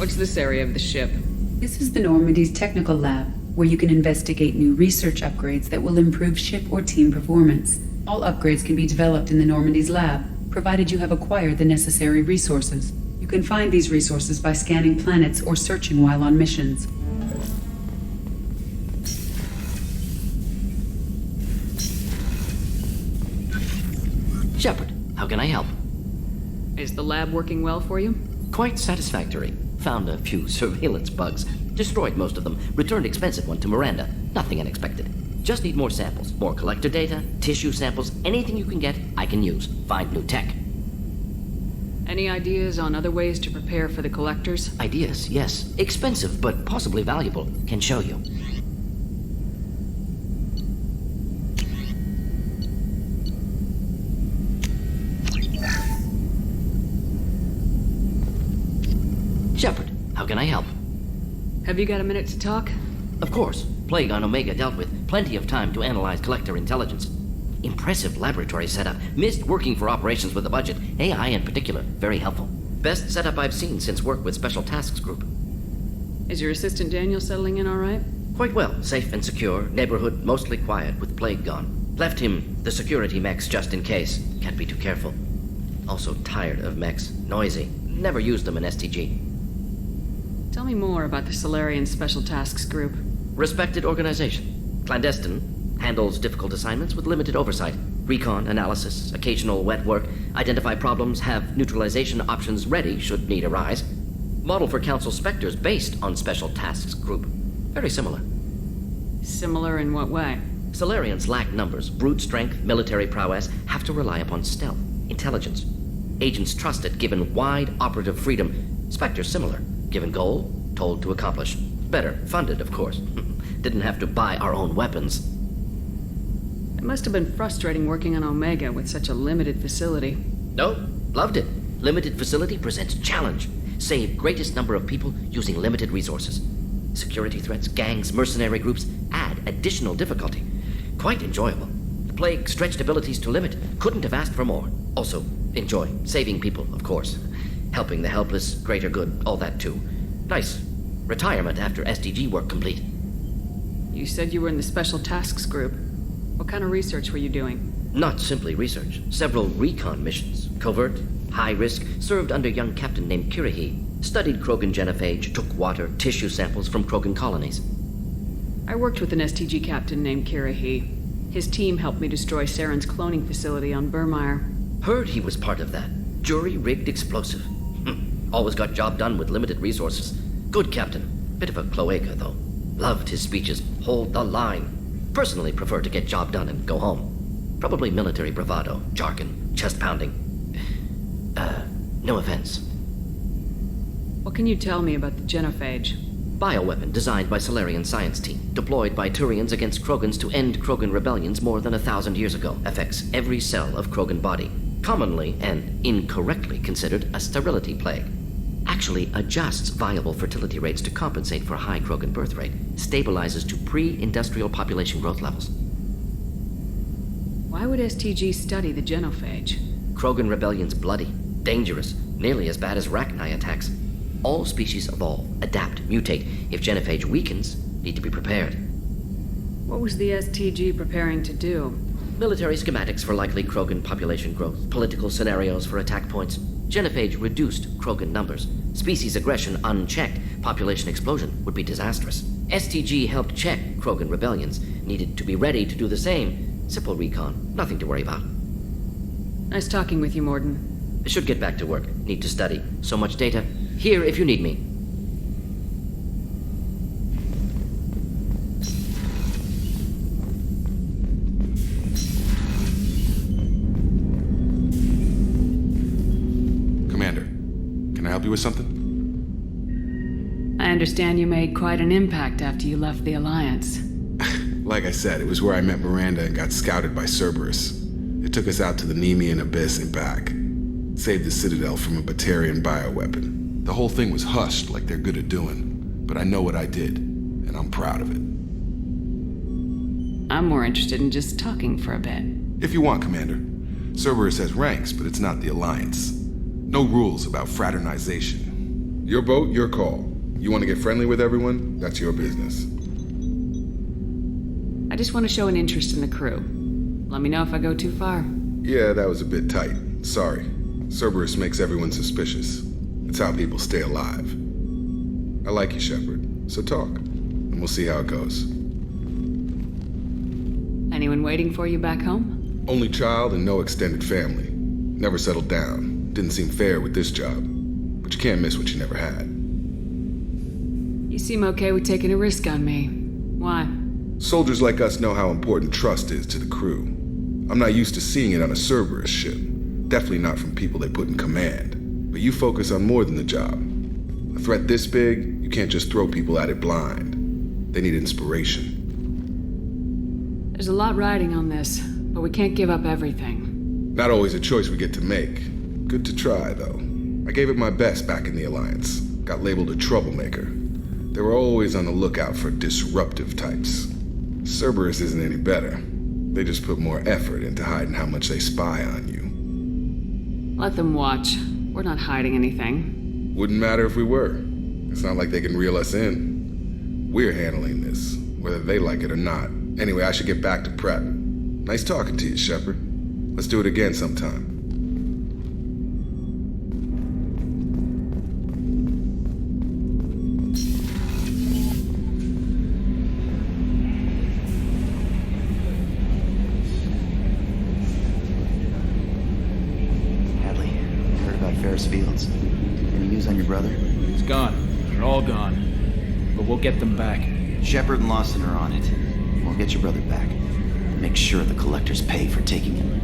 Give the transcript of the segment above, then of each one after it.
What's this area of the ship? This is the Normandy's technical lab, where you can investigate new research upgrades that will improve ship or team performance. All upgrades can be developed in the Normandy's lab, provided you have acquired the necessary resources. You can find these resources by scanning planets or searching while on missions. Shepard, how can I help? Is the lab working well for you? Quite satisfactory. Found a few surveillance bugs. Destroyed most of them. Returned expensive one to Miranda. Nothing unexpected. Just need more samples. More collector data, tissue samples, anything you can get, I can use. Find new tech. Any ideas on other ways to prepare for the collectors? Ideas, yes. Expensive, but possibly valuable. Can show you. Shepard, how can I help? Have you got a minute to talk? Of course. Plague on Omega dealt with. Plenty of time to analyze collector intelligence. Impressive laboratory setup. Missed working for operations with a budget. AI in particular. Very helpful. Best setup I've seen since work with Special Tasks Group. Is your assistant Daniel settling in all right? Quite well. Safe and secure. Neighborhood mostly quiet with Plague gone. Left him the security mechs just in case. Can't be too careful. Also tired of mechs. Noisy. Never used them in STG. Tell me more about the Solarian Special Tasks Group. Respected organization. Clandestine. Handles difficult assignments with limited oversight. Recon, analysis, occasional wet work. Identify problems, have neutralization options ready should need arise. Model for Council Spectres based on Special Tasks Group. Very similar. Similar in what way? Solarians lack numbers, brute strength, military prowess, have to rely upon stealth, intelligence. Agents trusted, given wide operative freedom. Spectres similar. Given goal, told to accomplish. Better, funded, of course. Didn't have to buy our own weapons. It must have been frustrating working on Omega with such a limited facility. No, loved it. Limited facility presents challenge. Save greatest number of people using limited resources. Security threats, gangs, mercenary groups add additional difficulty. Quite enjoyable. The Plague stretched abilities to limit. Couldn't have asked for more. Also, enjoy. Saving people, of course. Helping the helpless, greater good, all that too. Nice. Retirement after SDG work complete. You said you were in the Special Tasks Group. What kind of research were you doing? Not simply research. Several recon missions. Covert, high risk, served under a young captain named Kirahi. Studied Krogan genophage, took water, tissue samples from Krogan colonies. I worked with an STG captain named Kirahi. His team helped me destroy Saren's cloning facility on Burmire. Heard he was part of that. Jury-rigged explosive. Always got job done with limited resources. Good captain. Bit of a cloaca, though. Loved his speeches. Hold the line. Personally prefer to get job done and go home. Probably military bravado, jargon, chest pounding. No offense. What can you tell me about the genophage? Bioweapon designed by Solarian science team. Deployed by Turians against Krogans to end Krogan rebellions more than 1,000 years ago. Affects every cell of Krogan body. Commonly and incorrectly considered a sterility plague. Actually adjusts viable fertility rates to compensate for high Krogan birth rate. Stabilizes to pre-industrial population growth levels. Why would STG study the genophage? Krogan rebellion's bloody, dangerous, nearly as bad as Rachni attacks. All species evolve, adapt, mutate. If genophage weakens, need to be prepared. What was the STG preparing to do? Military schematics for likely Krogan population growth, political scenarios for attack points. Genophage reduced Krogan numbers. Species aggression unchecked, population explosion would be disastrous. STG helped check Krogan rebellions. Needed to be ready to do the same. Simple recon, nothing to worry about. Nice talking with you, Mordin. Should get back to work. Need to study. So much data. Here if you need me. Commander, can I help you with something? I understand you made quite an impact after you left the Alliance. Like I said, it was where I met Miranda and got scouted by Cerberus. It took us out to the Nemean Abyss and back. Saved the Citadel from a Batarian bioweapon. The whole thing was hushed like they're good at doing, but I know what I did, and I'm proud of it. I'm more interested in just talking for a bit. If you want, Commander. Cerberus has ranks, but it's not the Alliance. No rules about fraternization. Your boat, your call. You want to get friendly with everyone? That's your business. I just want to show an interest in the crew. Let me know if I go too far. Yeah, that was a bit tight. Sorry. Cerberus makes everyone suspicious. It's how people stay alive. I like you, Shepard. So talk, and we'll see how it goes. Anyone waiting for you back home? Only child and no extended family. Never settled down. Didn't seem fair with this job. But you can't miss what you never had. You seem okay with taking a risk on me. Why? Soldiers like us know how important trust is to the crew. I'm not used to seeing it on a Cerberus ship. Definitely not from people they put in command. But you focus on more than the job. A threat this big, you can't just throw people at it blind. They need inspiration. There's a lot riding on this, but we can't give up everything. Not always a choice we get to make. Good to try, though. I gave it my best back in the Alliance. Got labeled a troublemaker. They were always on the lookout for disruptive types. Cerberus isn't any better. They just put more effort into hiding how much they spy on you. Let them watch. We're not hiding anything. Wouldn't matter if we were. It's not like they can reel us in. We're handling this, whether they like it or not. Anyway, I should get back to prep. Nice talking to you, Shepard. Let's do it again sometime. Fields. Any news on your brother? He's gone. They're all gone. But we'll get them back. Shepard and Lawson are on it. We'll get your brother back. Make sure the collectors pay for taking him.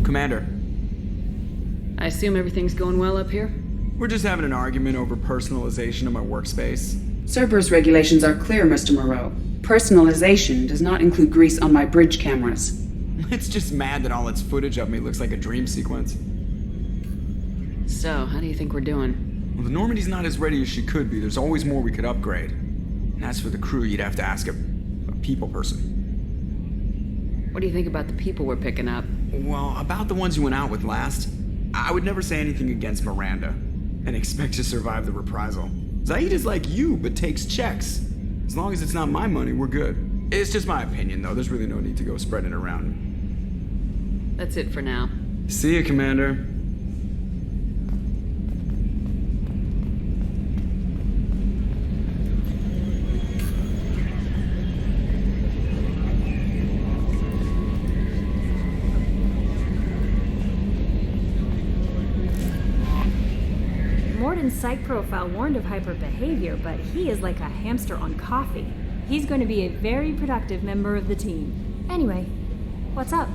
Commander. I assume everything's going well up here? We're just having an argument over personalization of my workspace. Cerberus regulations are clear, Mr. Moreau. Personalization does not include grease on my bridge cameras. It's just mad that all its footage of me looks like a dream sequence. So, how do you think we're doing? Well, the Normandy's not as ready as she could be. There's always more we could upgrade. And as for the crew, you'd have to ask a people person. What do you think about the people we're picking up? Well, about the ones you went out with last, I would never say anything against Miranda and expect to survive the reprisal. Zaeed is like you, but takes checks. As long as it's not my money, we're good. It's just my opinion, though. There's really no need to go spreading it around. That's it for now. See ya, Commander. Mordin's psych profile warned of hyper behavior, but he is like a hamster on coffee. He's going to be a very productive member of the team. Anyway, what's up?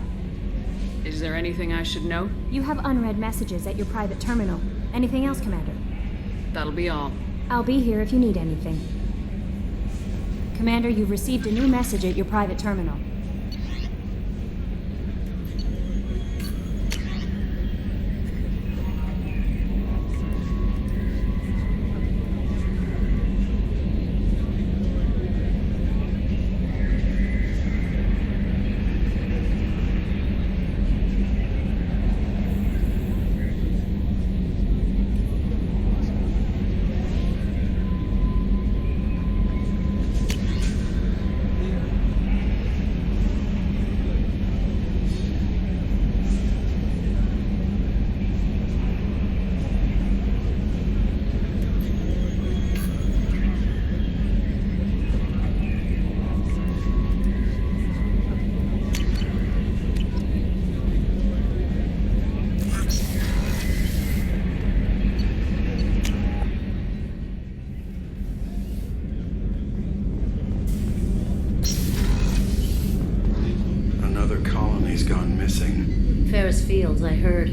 Is there anything I should know? You have unread messages at your private terminal. Anything else, Commander? That'll be all. I'll be here if you need anything. Commander, you've received a new message at your private terminal. Fields, I heard.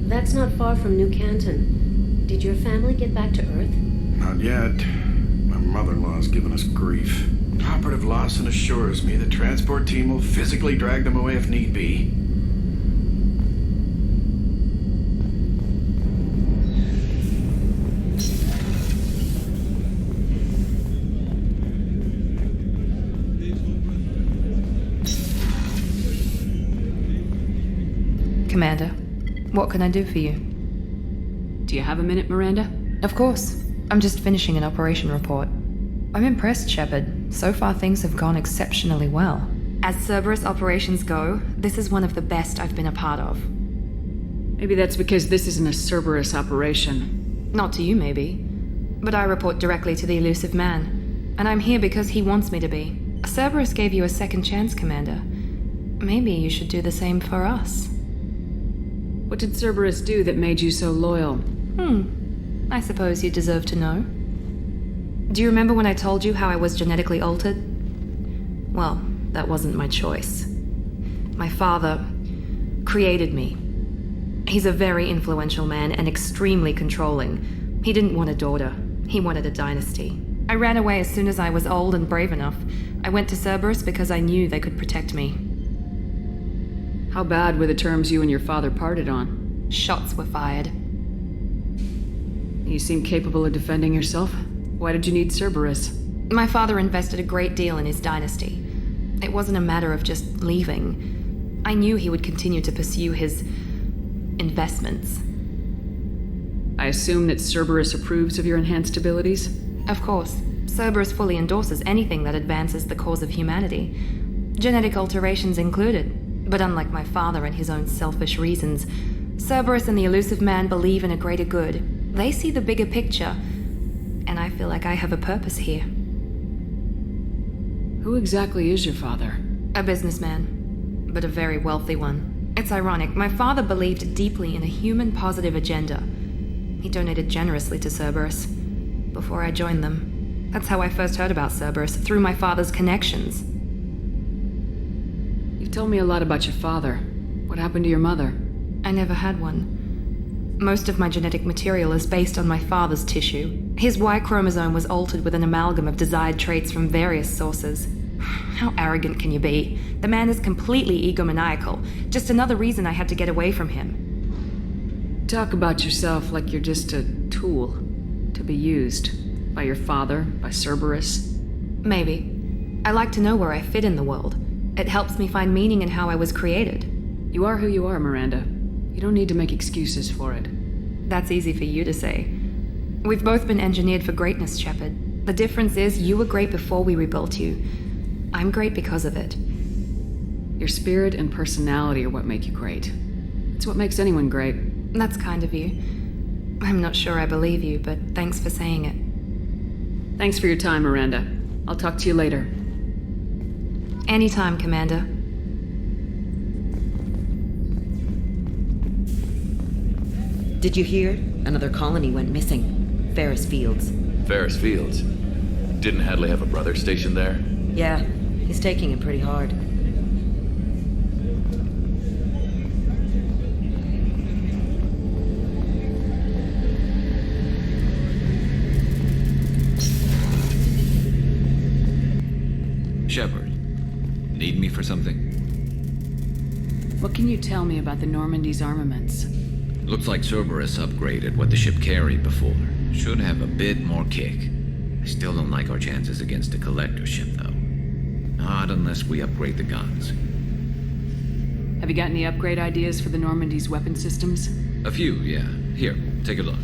That's not far from New Canton. Did your family get back to Earth? Not yet. My mother-in-law's given us grief. Operative Lawson assures me the transport team will physically drag them away if need be. Commander, what can I do for you? Do you have a minute, Miranda? Of course. I'm just finishing an operation report. I'm impressed, Shepard. So far things have gone exceptionally well. As Cerberus operations go, this is one of the best I've been a part of. Maybe that's because this isn't a Cerberus operation. Not to you, maybe. But I report directly to the elusive man. And I'm here because he wants me to be. Cerberus gave you a second chance, Commander. Maybe you should do the same for us. What did Cerberus do that made you so loyal? I suppose you deserve to know. Do you remember when I told you how I was genetically altered? Well, that wasn't my choice. My father created me. He's a very influential man and extremely controlling. He didn't want a daughter. He wanted a dynasty. I ran away as soon as I was old and brave enough. I went to Cerberus because I knew they could protect me. How bad were the terms you and your father parted on? Shots were fired. You seem capable of defending yourself. Why did you need Cerberus? My father invested a great deal in his dynasty. It wasn't a matter of just leaving. I knew he would continue to pursue his investments. I assume that Cerberus approves of your enhanced abilities? Of course. Cerberus fully endorses anything that advances the cause of humanity. Genetic alterations included. But unlike my father and his own selfish reasons, Cerberus and the elusive man believe in a greater good. They see the bigger picture, and I feel like I have a purpose here. Who exactly is your father? A businessman, but a very wealthy one. It's ironic, my father believed deeply in a human-positive agenda. He donated generously to Cerberus before I joined them. That's how I first heard about Cerberus, through my father's connections. You told me a lot about your father. What happened to your mother? I never had one. Most of my genetic material is based on my father's tissue. His Y chromosome was altered with an amalgam of desired traits from various sources. How arrogant can you be? The man is completely egomaniacal. Just another reason I had to get away from him. Talk about yourself like you're just a tool to be used by your father, by Cerberus. Maybe. I like to know where I fit in the world. It helps me find meaning in how I was created. You are who you are, Miranda. You don't need to make excuses for it. That's easy for you to say. We've both been engineered for greatness, Shepard. The difference is you were great before we rebuilt you. I'm great because of it. Your spirit and personality are what make you great. It's what makes anyone great. That's kind of you. I'm not sure I believe you, but thanks for saying it. Thanks for your time, Miranda. I'll talk to you later. Anytime, Commander. Did you hear? Another colony went missing. Ferris Fields. Ferris Fields? Didn't Hadley have a brother stationed there? Yeah, he's taking it pretty hard. Shepard, need me for something? What can you tell me about the Normandy's armaments? Looks like Cerberus upgraded what the ship carried before. Should have a bit more kick. I still don't like our chances against the Collector ship, though. Not unless we upgrade the guns. Have you got any upgrade ideas for the Normandy's weapon systems? A few, yeah. Here, take a look.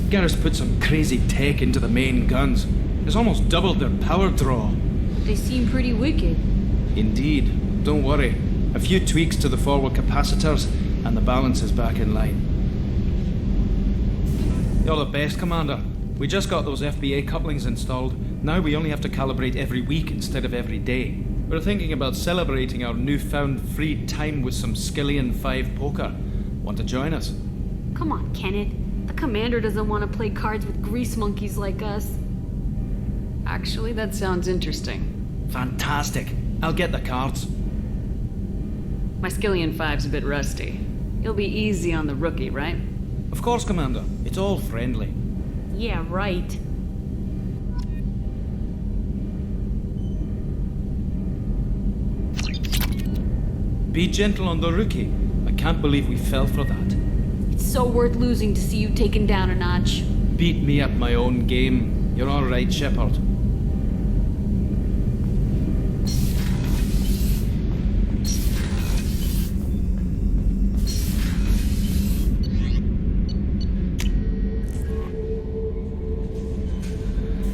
Garrus put some crazy tech into the main guns. It's almost doubled their power draw. They seem pretty wicked. Indeed. Don't worry. A few tweaks to the forward capacitors, and the balance is back in line. You're the best, Commander. We just got those FBA couplings installed. Now we only have to calibrate every week instead of every day. We're thinking about celebrating our newfound free time with some Skillian 5 poker. Want to join us? Come on, Kenneth. The commander doesn't want to play cards with grease monkeys like us. Actually, that sounds interesting. Fantastic. I'll get the cards. My Skillion 5's a bit rusty. You'll be easy on the rookie, right? Of course, Commander. It's all friendly. Yeah, right. Be gentle on the rookie. I can't believe we fell for that. It's so worth losing to see you taken down a notch. Beat me at my own game. You're all right, Shepard.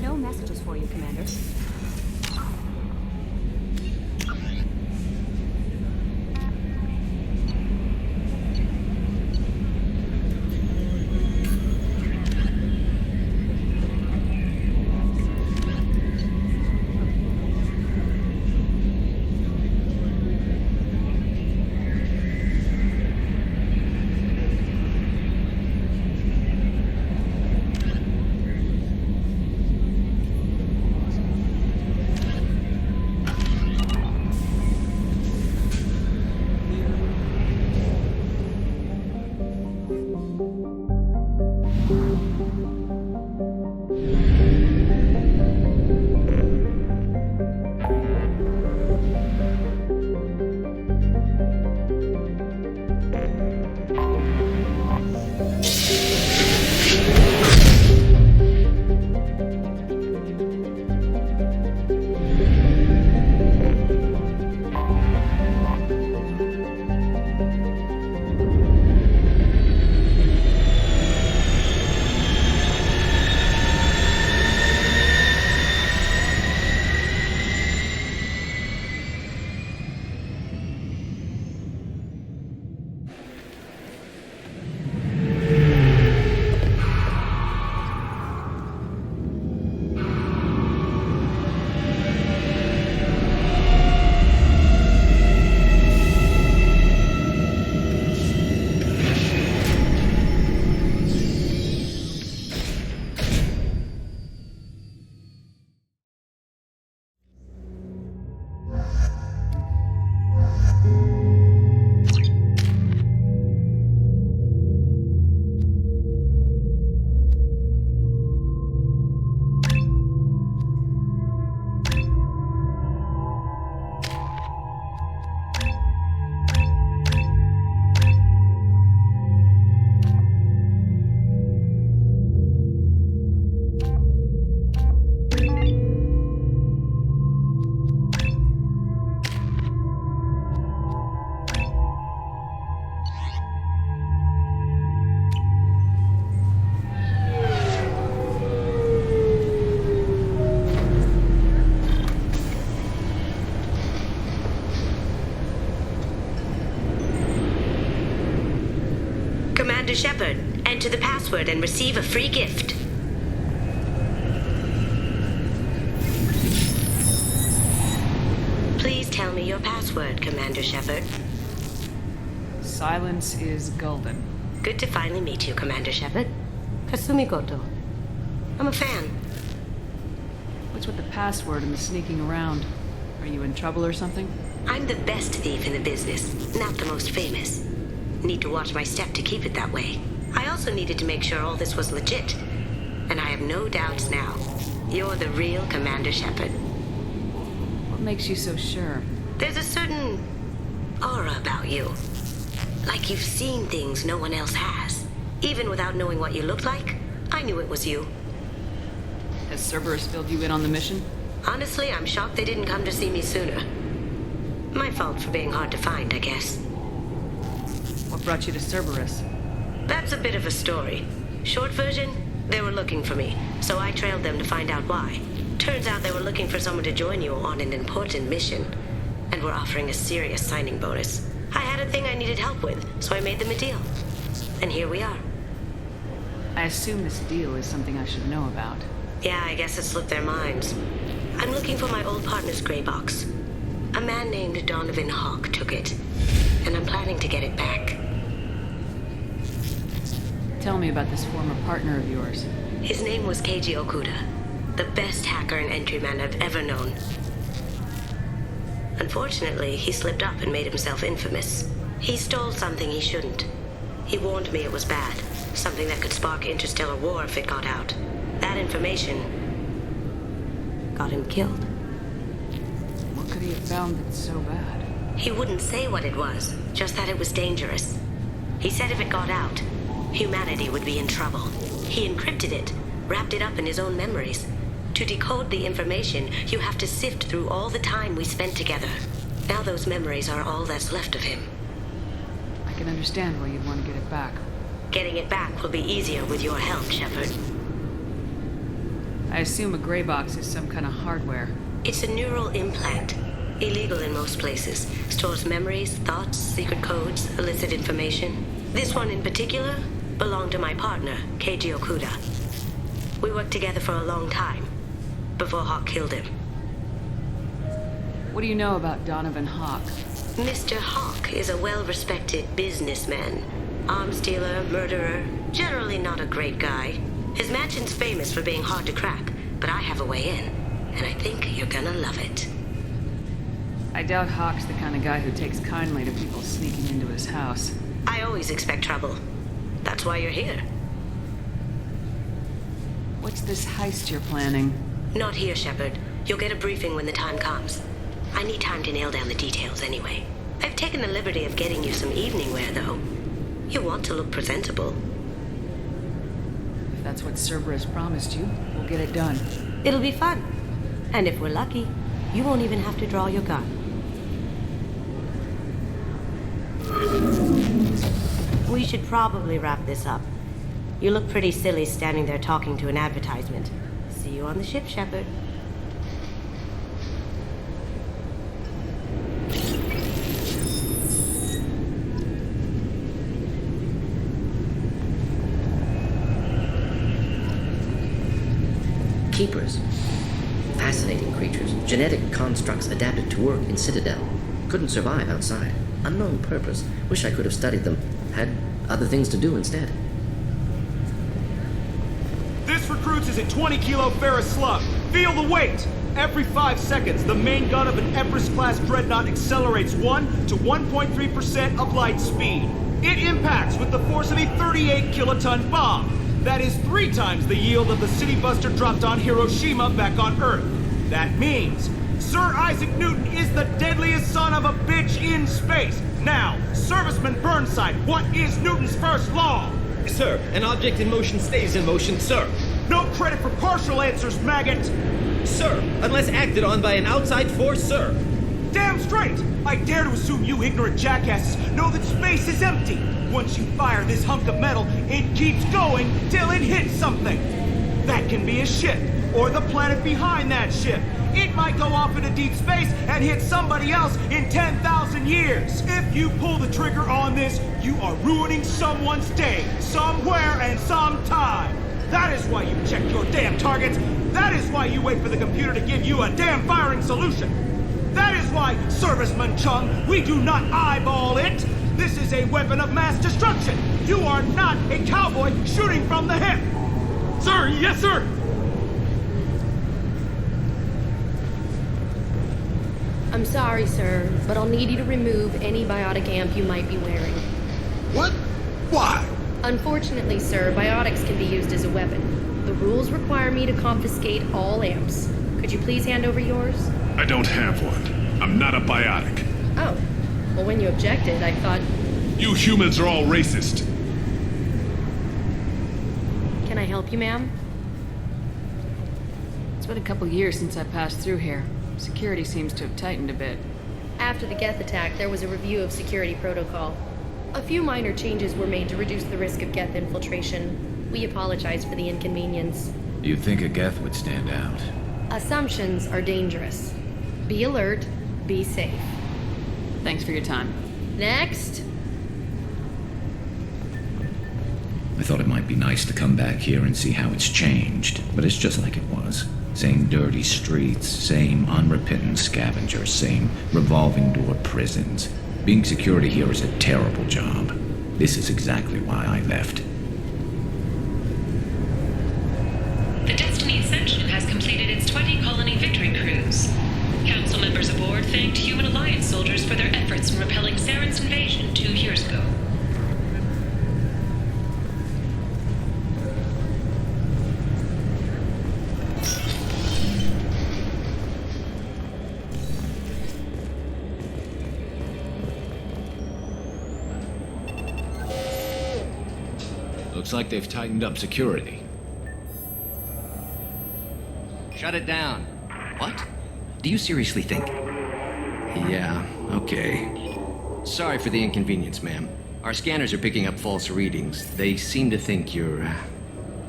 No messages for you, Commander. Commander Shepard, enter the password and receive a free gift. Please tell me your password, Commander Shepard. Silence is golden. Good to finally meet you, Commander Shepard. Kasumi Koto. I'm a fan. What's with the password and the sneaking around? Are you in trouble or something? I'm the best thief in the business, not the most famous. Need to watch my step to keep it that way. I also needed to make sure all this was legit. And I have no doubts now. You're the real Commander Shepard. What makes you so sure? There's a certain aura about you. Like you've seen things no one else has. Even without knowing what you looked like, I knew it was you. Has Cerberus filled you in on the mission? Honestly, I'm shocked they didn't come to see me sooner. My fault for being hard to find, I guess. What brought you to Cerberus? That's a bit of a story. Short version, they were looking for me, so I trailed them to find out why. Turns out they were looking for someone to join you on an important mission, and were offering a serious signing bonus. I had a thing I needed help with, so I made them a deal. And here we are. I assume this deal is something I should know about. Yeah, I guess it slipped their minds. I'm looking for my old partner's gray box. A man named Donovan Hawk took it, and I'm planning to get it back. Tell me about this former partner of yours. His name was Keiji Okuda, the best hacker and entryman I've ever known. Unfortunately, he slipped up and made himself infamous. He stole something he shouldn't. He warned me it was bad, something that could spark interstellar war if it got out. That information got him killed. What could he have found that's so bad? He wouldn't say what it was, just that it was dangerous. He said if it got out, humanity would be in trouble. He encrypted it, wrapped it up in his own memories. To decode the information, you have to sift through all the time we spent together. Now those memories are all that's left of him. I can understand why you'd want to get it back. Getting it back will be easier with your help, Shepard. I assume a gray box is some kind of hardware. It's a neural implant. Illegal in most places. Stores memories, thoughts, secret codes, illicit information. This one in particular belonged to my partner, Keiji Okuda. We worked together for a long time, before Hawk killed him. What do you know about Donovan Hawk? Mr. Hawk is a well-respected businessman. Arms dealer, murderer, generally not a great guy. His mansion's famous for being hard to crack, but I have a way in, and I think you're gonna love it. I doubt Hawk's the kind of guy who takes kindly to people sneaking into his house. I always expect trouble. That's why you're here. What's this heist you're planning? Not here, Shepard. You'll get a briefing when the time comes. I need time to nail down the details anyway. I've taken the liberty of getting you some evening wear, though. You want to look presentable. If that's what Cerberus promised you, we'll get it done. It'll be fun. And if we're lucky, you won't even have to draw your gun. We should probably wrap this up. You look pretty silly standing there talking to an advertisement. See you on the ship, Shepard. Keepers. Fascinating creatures. Genetic constructs adapted to work in Citadel. Couldn't survive outside. Unknown purpose. Wish I could have studied them. Had other things to do instead. This recruits is a 20-kilo ferrous slug. Feel the weight! Every 5 seconds, the main gun of an Everest-class dreadnought accelerates 1 to 1.3% of light speed. It impacts with the force of a 38-kiloton bomb. That is 3 times the yield of the city buster dropped on Hiroshima back on Earth. That means Sir Isaac Newton is the deadliest son of a bitch in space. Now, Serviceman Burnside, what is Newton's first law? Sir, an object in motion stays in motion, sir. No credit for partial answers, maggot! Sir, unless acted on by an outside force, sir. Damn straight! I dare to assume you ignorant jackasses know that space is empty. Once you fire this hunk of metal, it keeps going till it hits something. That can be a ship, or the planet behind that ship. It might go off into deep space and hit somebody else in 10,000 years. If you pull the trigger on this, you are ruining someone's day, somewhere and sometime. That is why you check your damn targets. That is why you wait for the computer to give you a damn firing solution. That is why, Serviceman Chung, we do not eyeball it. This is a weapon of mass destruction. You are not a cowboy shooting from the hip. Sir, yes, sir. I'm sorry, sir, but I'll need you to remove any biotic amp you might be wearing. What? Why? Unfortunately, sir, biotics can be used as a weapon. The rules require me to confiscate all amps. Could you please hand over yours? I don't have one. I'm not a biotic. Oh. Well, when you objected, I thought... You humans are all racist. Can I help you, ma'am? It's been a couple years since I passed through here. Security seems to have tightened a bit. After the Geth attack, there was a review of security protocol. A few minor changes were made to reduce the risk of Geth infiltration. We apologize for the inconvenience. You'd think a Geth would stand out. Assumptions are dangerous. Be alert, be safe. Thanks for your time. Next! I thought it might be nice to come back here and see how it's changed, but it's just like it was. Same dirty streets, same unrepentant scavengers, same revolving door prisons. Being security here is a terrible job. This is exactly why I left. The Destiny Ascension has completed its 20-colony victory cruise. Council members aboard thanked Human Alliance soldiers for their efforts in repelling Saren's invasion 2 years ago. Looks like they've tightened up security. Shut it down. What? Do you seriously think? Yeah, okay. Sorry for the inconvenience, ma'am. Our scanners are picking up false readings. They seem to think you're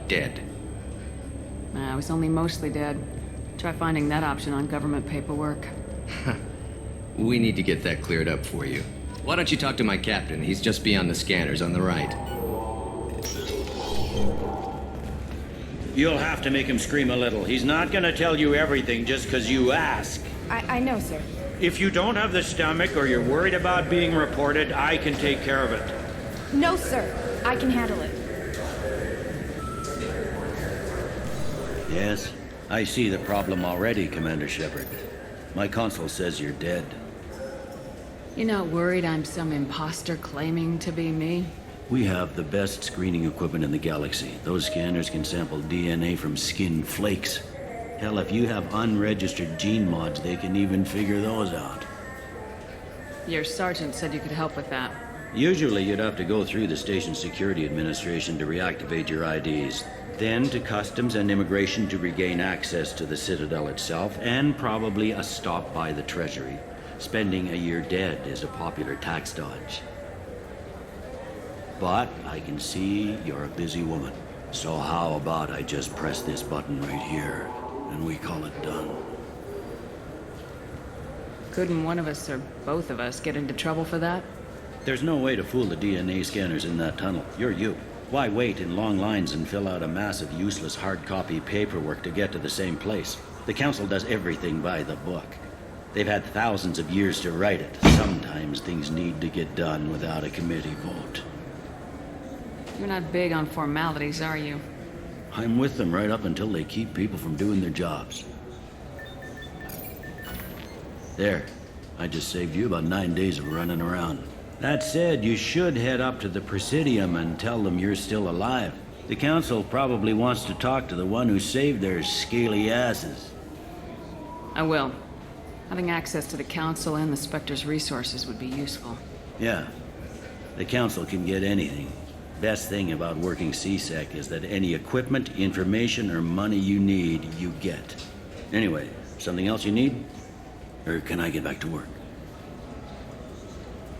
dead. I was only mostly dead. Try finding that option on government paperwork. We need to get that cleared up for you. Why don't you talk to my captain? He's just beyond the scanners on the right. You'll have to make him scream a little. He's not gonna tell you everything just because you ask. I know, sir. If you don't have the stomach or you're worried about being reported, I can take care of it. No, sir. I can handle it. Yes, I see the problem already, Commander Shepard. My console says you're dead. You're not worried I'm some imposter claiming to be me? We have the best screening equipment in the galaxy. Those scanners can sample DNA from skin flakes. Hell, if you have unregistered gene mods, they can even figure those out. Your sergeant said you could help with that. Usually you'd have to go through the station security administration to reactivate your IDs. Then to customs and immigration to regain access to the Citadel itself, and probably a stop by the Treasury. Spending a year dead is a popular tax dodge. But I can see you're a busy woman. So how about I just press this button right here, and we call it done? Couldn't one of us or both of us get into trouble for that? There's no way to fool the DNA scanners in that tunnel. You're you. Why wait in long lines and fill out a massive useless hard copy paperwork to get to the same place? The Council does everything by the book. They've had thousands of years to write it. Sometimes things need to get done without a committee vote. You're not big on formalities, are you? I'm with them right up until they keep people from doing their jobs. There. I just saved you about 9 days of running around. That said, you should head up to the Presidium and tell them you're still alive. The Council probably wants to talk to the one who saved their scaly asses. I will. Having access to the Council and the Spectre's resources would be useful. Yeah. The Council can get anything. Best thing about working CSEC is that any equipment, information, or money you need, you get. Anyway, something else you need? Or can I get back to work?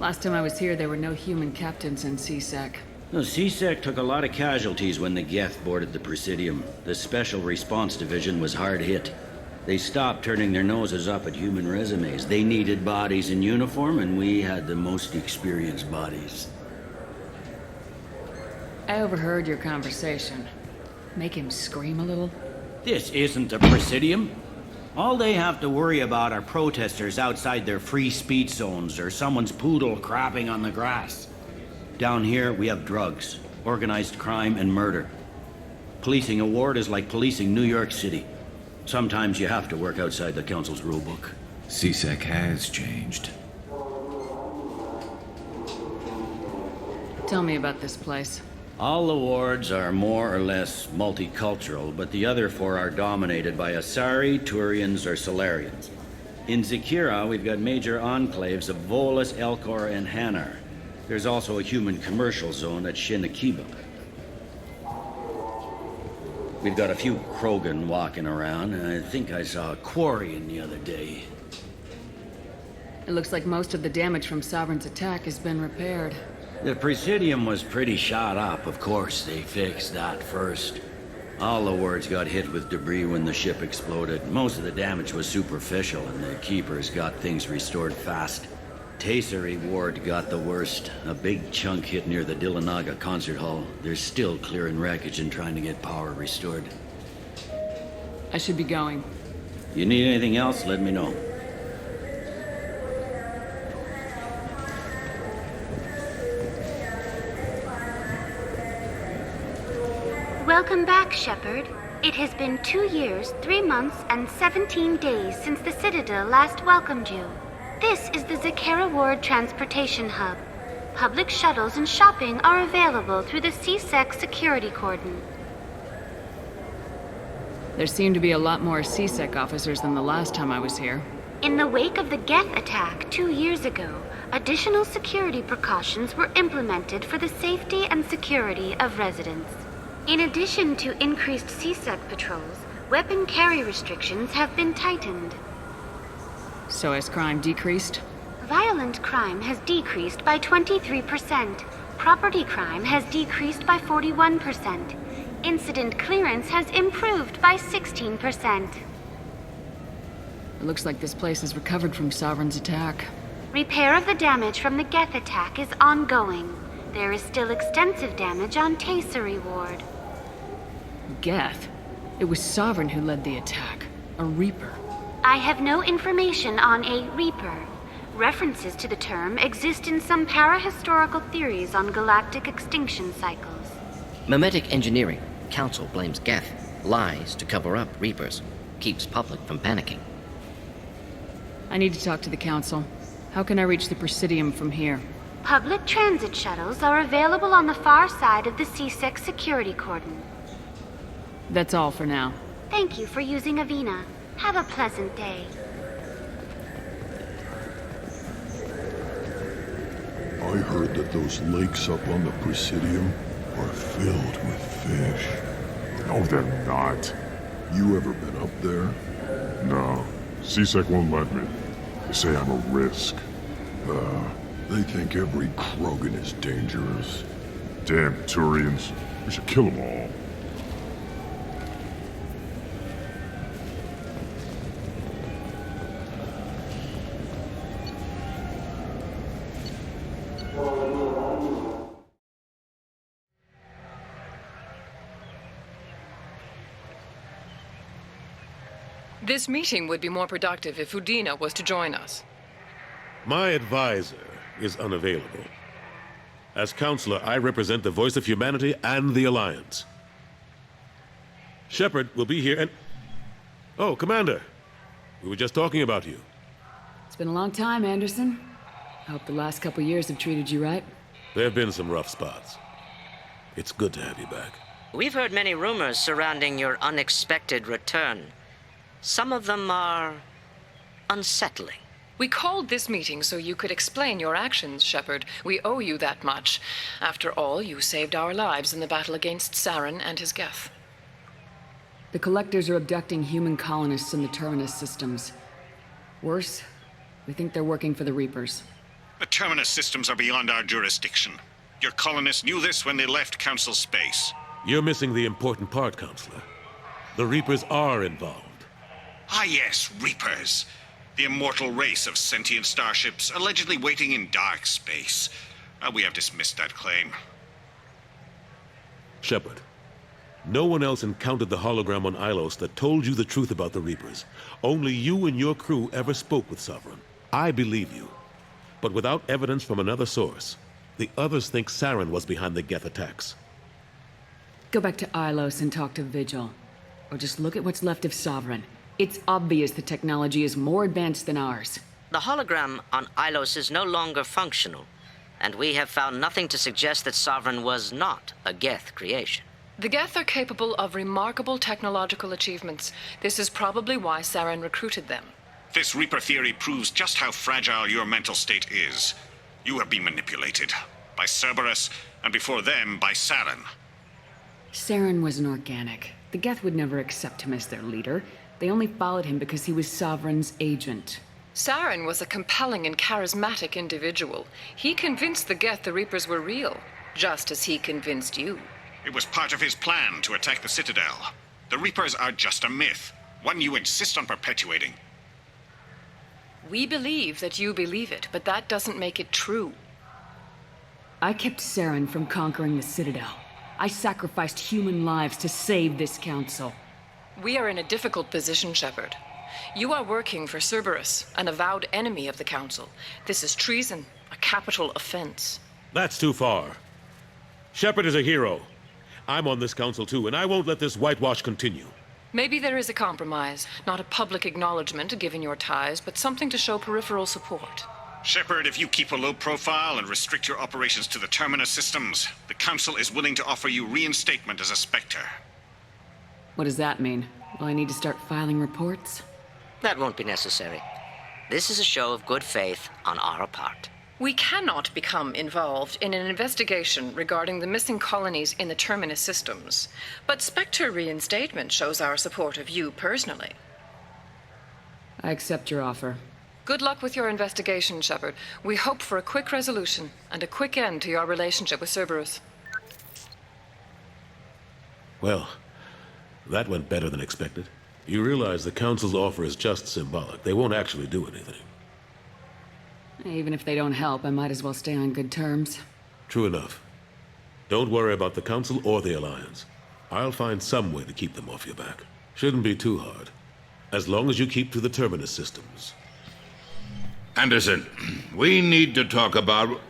Last time I was here, there were no human captains in CSEC. No, CSEC took a lot of casualties when the Geth boarded the Presidium. The Special Response Division was hard hit. They stopped turning their noses up at human resumes. They needed bodies in uniform, and we had the most experienced bodies. I overheard your conversation. Make him scream a little? This isn't a Presidium. All they have to worry about are protesters outside their free speech zones or someone's poodle crapping on the grass. Down here, we have drugs, organized crime, and murder. Policing a ward is like policing New York City. Sometimes you have to work outside the Council's rulebook. CSEC has changed. Tell me about this place. All the wards are more or less multicultural, but the other 4 are dominated by Asari, Turians, or Solarians. In Zakira, we've got major enclaves of Volus, Elcor, and Hanar. There's also a human commercial zone at Shinakiba. We've got a few Krogan walking around, and I think I saw a Quarian the other day. It looks like most of the damage from Sovereign's attack has been repaired. The Presidium was pretty shot up, of course. They fixed that first. All the wards got hit with debris when the ship exploded. Most of the damage was superficial, and the Keepers got things restored fast. Tasery ward got the worst. A big chunk hit near the Dillanaga concert hall. They're still clearing wreckage and trying to get power restored. I should be going. You need anything else, let me know. Welcome back, Shepard. It has been 2 years, 3 months, and 17 days since the Citadel last welcomed you. This is the Zakera Ward Transportation Hub. Public shuttles and shopping are available through the CSEC security cordon. There seem to be a lot more CSEC officers than the last time I was here. In the wake of the Geth attack 2 years ago, additional security precautions were implemented for the safety and security of residents. In addition to increased CSEC patrols, weapon carry restrictions have been tightened. So has crime decreased? Violent crime has decreased by 23%. Property crime has decreased by 41%. Incident clearance has improved by 16%. It looks like this place has recovered from Sovereign's attack. Repair of the damage from the Geth attack is ongoing. There is still extensive damage on Taycery Ward. Geth? It was Sovereign who led the attack. A Reaper. I have no information on a Reaper. References to the term exist in some parahistorical theories on galactic extinction cycles. Memetic engineering. Council blames Geth. Lies to cover up Reapers. Keeps public from panicking. I need to talk to the Council. How can I reach the Presidium from here? Public transit shuttles are available on the far side of the CSEC security cordon. That's all for now. Thank you for using Avina. Have a pleasant day. I heard that those lakes up on the Presidium are filled with fish. No, they're not. You ever been up there? No. CSEC won't let me. They say I'm a risk. They think every Krogan is dangerous. Damn Turians. We should kill them all. This meeting would be more productive if Udina was to join us. My advisor is unavailable. As counselor, I represent the voice of humanity and the Alliance. Shepard will be here and... Oh, Commander. We were just talking about you. It's been a long time, Anderson. I hope the last couple years have treated you right. There have been some rough spots. It's good to have you back. We've heard many rumors surrounding your unexpected return. Some of them are unsettling. We called this meeting so you could explain your actions, Shepard. We owe you that much. After all, you saved our lives in the battle against Saren and his Geth. The Collectors are abducting human colonists in the Terminus systems. Worse, we think they're working for the Reapers. The Terminus systems are beyond our jurisdiction. Your colonists knew this when they left Council space. You're missing the important part, Counselor. The Reapers are involved. Ah yes, Reapers. The immortal race of sentient starships allegedly waiting in dark space. We have dismissed that claim. Shepard, no one else encountered the hologram on Ilos that told you the truth about the Reapers. Only you and your crew ever spoke with Sovereign. I believe you. But without evidence from another source, the others think Saren was behind the Geth attacks. Go back to Ilos and talk to Vigil. Or just look at what's left of Sovereign. It's obvious the technology is more advanced than ours. The hologram on Ilos is no longer functional, and we have found nothing to suggest that Sovereign was not a Geth creation. The Geth are capable of remarkable technological achievements. This is probably why Saren recruited them. This Reaper theory proves just how fragile your mental state is. You have been manipulated by Cerberus, and before them, by Saren. Saren was an organic. The Geth would never accept him as their leader. They only followed him because he was Sovereign's agent. Saren was a compelling and charismatic individual. He convinced the Geth the Reapers were real, just as he convinced you. It was part of his plan to attack the Citadel. The Reapers are just a myth, one you insist on perpetuating. We believe that you believe it, but that doesn't make it true. I kept Saren from conquering the Citadel. I sacrificed human lives to save this council. We are in a difficult position, Shepard. You are working for Cerberus, an avowed enemy of the Council. This is treason, a capital offense. That's too far. Shepard is a hero, I'm on this council too, and I won't let this whitewash continue. Maybe there is a compromise. Not a public acknowledgement given your ties, but something to show peripheral support. Shepard, if you keep a low profile and restrict your operations to the Terminus systems, the Council is willing to offer you reinstatement as a Spectre. What does that mean? Will I need to start filing reports? That won't be necessary. This is a show of good faith on our part. We cannot become involved in an investigation regarding the missing colonies in the Terminus systems, but Spectre reinstatement shows our support of you personally. I accept your offer. Good luck with your investigation, Shepard. We hope for a quick resolution and a quick end to your relationship with Cerberus. Well, that went better than expected. You realize the Council's offer is just symbolic. They won't actually do anything. Even if they don't help, I might as well stay on good terms. True enough. Don't worry about the Council or the Alliance. I'll find some way to keep them off your back. Shouldn't be too hard. As long as you keep to the Terminus systems. Anderson, we need to talk about...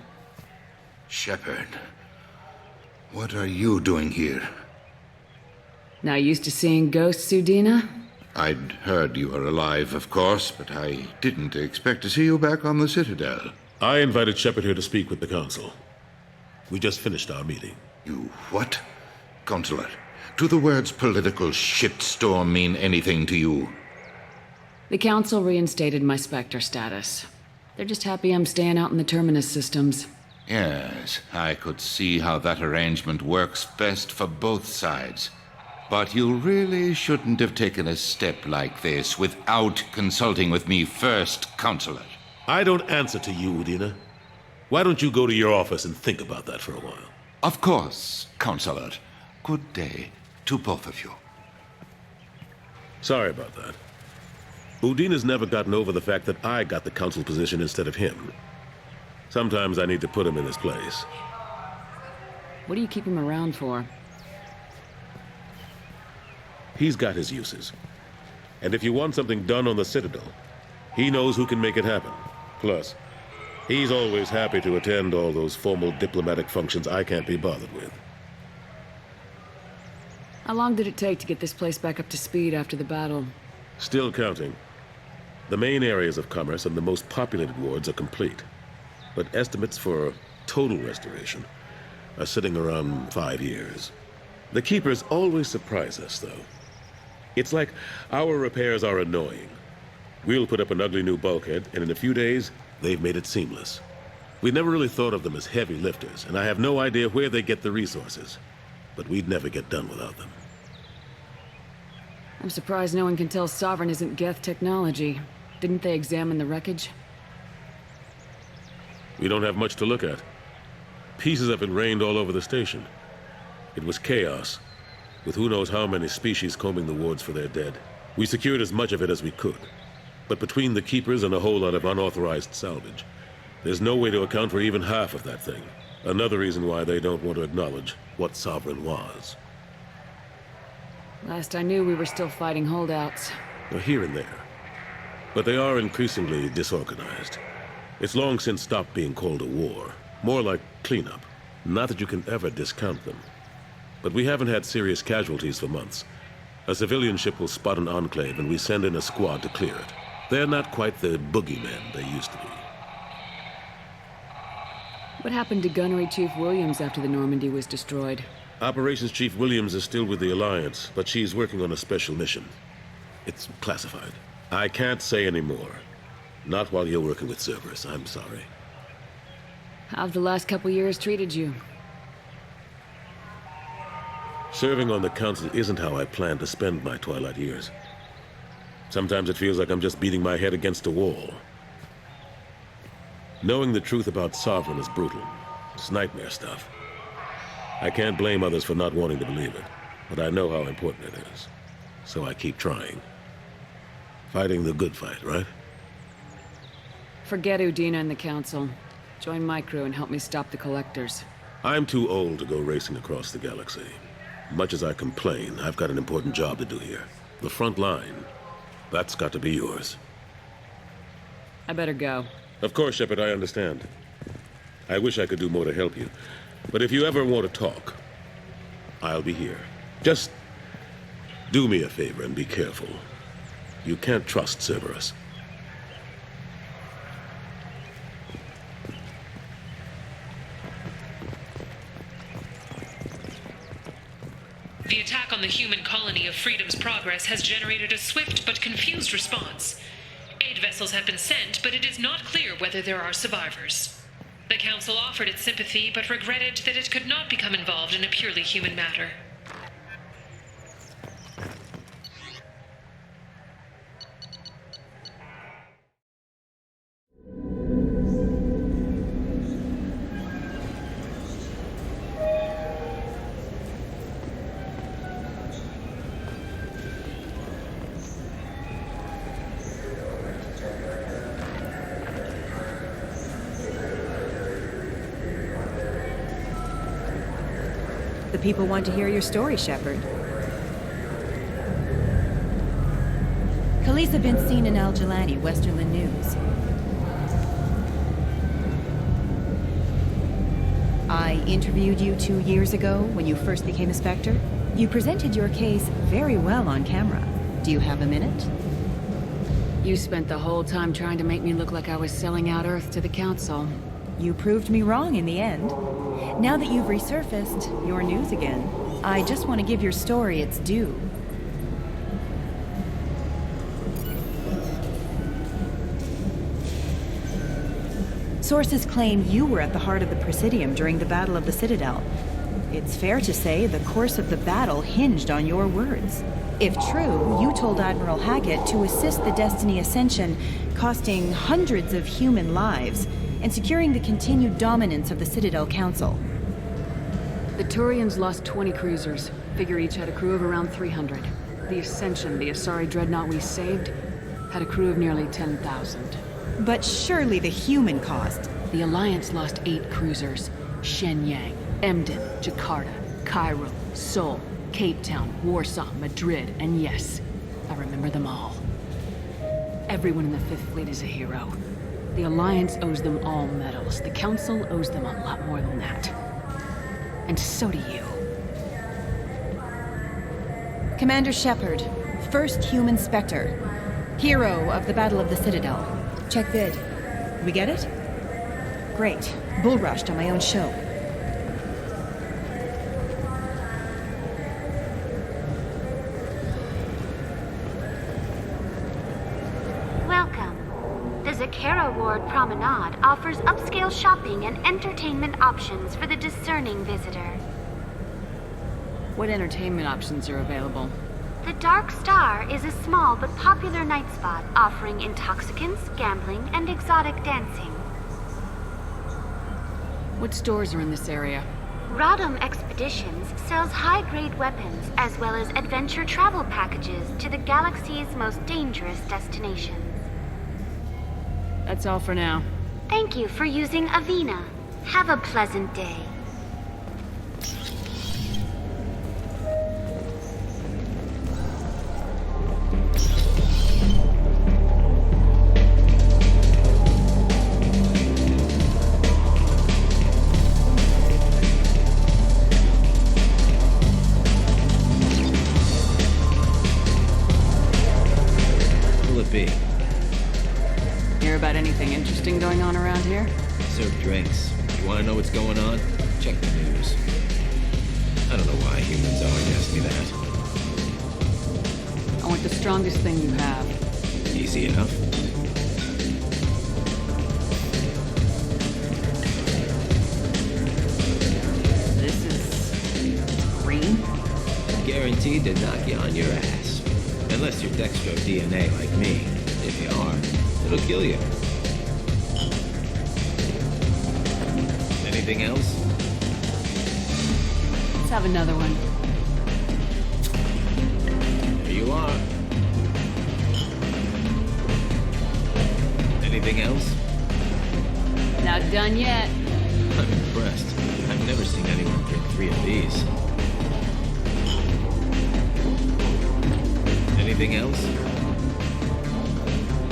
Shepard, what are you doing here? Not used to seeing ghosts, Udina? I'd heard you were alive, of course, but I didn't expect to see you back on the Citadel. I invited Shepard here to speak with the Council. We just finished our meeting. You what? Consular, do the words political shitstorm mean anything to you? The Council reinstated my Spectre status. They're just happy I'm staying out in the Terminus systems. Yes, I could see how that arrangement works best for both sides. But you really shouldn't have taken a step like this without consulting with me first, Consular. I don't answer to you, Udina. Why don't you go to your office and think about that for a while? Of course, Consular. Good day to both of you. Sorry about that. Udina's never gotten over the fact that I got the Council position instead of him. Sometimes I need to put him in his place. What do you keep him around for? He's got his uses. And if you want something done on the Citadel, he knows who can make it happen. Plus, he's always happy to attend all those formal diplomatic functions I can't be bothered with. How long did it take to get this place back up to speed after the battle? Still counting. The main areas of commerce and the most populated wards are complete. But estimates for total restoration are sitting around 5 years. The Keepers always surprise us, though. It's like our repairs are annoying. We'll put up an ugly new bulkhead, and in a few days, they've made it seamless. We never really thought of them as heavy lifters, and I have no idea where they get the resources. But we'd never get done without them. I'm surprised no one can tell Sovereign isn't Geth technology. Didn't they examine the wreckage? We don't have much to look at. Pieces of it rained all over the station. It was chaos, with who knows how many species combing the wards for their dead. We secured as much of it as we could. But between the Keepers and a whole lot of unauthorized salvage, there's no way to account for even half of that thing. Another reason why they don't want to acknowledge what Sovereign was. Last I knew, we were still fighting holdouts. Here and there. But they are increasingly disorganized. It's long since stopped being called a war. More like cleanup. Not that you can ever discount them. But we haven't had serious casualties for months. A civilian ship will spot an enclave and we send in a squad to clear it. They're not quite the boogeymen they used to be. What happened to Gunnery Chief Williams after the Normandy was destroyed? Operations Chief Williams is still with the Alliance, but she's working on a special mission. It's classified. I can't say any more. Not while you're working with Cerberus, I'm sorry. How've the last couple years treated you? Serving on the Council isn't how I plan to spend my twilight years. Sometimes it feels like I'm just beating my head against a wall. Knowing the truth about Sovereign is brutal. It's nightmare stuff. I can't blame others for not wanting to believe it, but I know how important it is. So I keep trying. Fighting the good fight, right? Forget Udina and the Council. Join my crew and help me stop the Collectors. I'm too old to go racing across the galaxy. Much as I complain, I've got an important job to do here. The front line. That's got to be yours. I better go. Of course, Shepard, I understand. I wish I could do more to help you. But if you ever want to talk, I'll be here. Just do me a favor and be careful. You can't trust Serrice. The attack on the human colony of Freedom's Progress has generated a swift but confused response. Aid vessels have been sent, but it is not clear whether there are survivors. The Council offered its sympathy, but regretted that it could not become involved in a purely human matter. The people want to hear your story, Shepard. Khaleesa been seen in Al-Jalani, Westerland News. I interviewed you 2 years ago when you first became a Spectre. You presented your case very well on camera. Do you have a minute? You spent the whole time trying to make me look like I was selling out Earth to the Council. You proved me wrong in the end. Now that you've resurfaced, you're news again. I just want to give your story its due. Sources claim you were at the heart of the Presidium during the Battle of the Citadel. It's fair to say the course of the battle hinged on your words. If true, you told Admiral Hackett to assist the Destiny Ascension, costing hundreds of human lives, and securing the continued dominance of the Citadel Council. The Turians lost 20 cruisers. Figure each had a crew of around 300. The Ascension, the Asari dreadnought we saved, had a crew of nearly 10,000. But surely the human cost. The Alliance lost 8 cruisers. Shenyang, Emden, Jakarta, Cairo, Seoul, Cape Town, Warsaw, Madrid, and yes, I remember them all. Everyone in the Fifth Fleet is a hero. The Alliance owes them all medals. The Council owes them a lot more than that. And so do you. Commander Shepard, first human Spectre. Hero of the Battle of the Citadel. Check vid. We get it? Great. Bull rushed on my own show. Welcome. The Zakera Ward Promenade offers upscale shopping and entertainment options for the discerning visitor. What entertainment options are available? The Dark Star is a small but popular night spot offering intoxicants, gambling, and exotic dancing. What stores are in this area? Rodham Expeditions sells high-grade weapons as well as adventure travel packages to the galaxy's most dangerous destinations. That's all for now. Thank you for using Avina. Have a pleasant day. About anything interesting going on around here? Serve drinks. You want to know what's going on? Check the news. I don't know why humans always ask me that. I want the strongest thing you have. Easy enough. This is green? Guaranteed to knock you on your ass. Unless you're dextro DNA like me. If you are, it'll kill you. Anything else? Let's have another one. There you are. Anything else? Not done yet. I'm impressed. I've never seen anyone drink 3 of these. Anything else?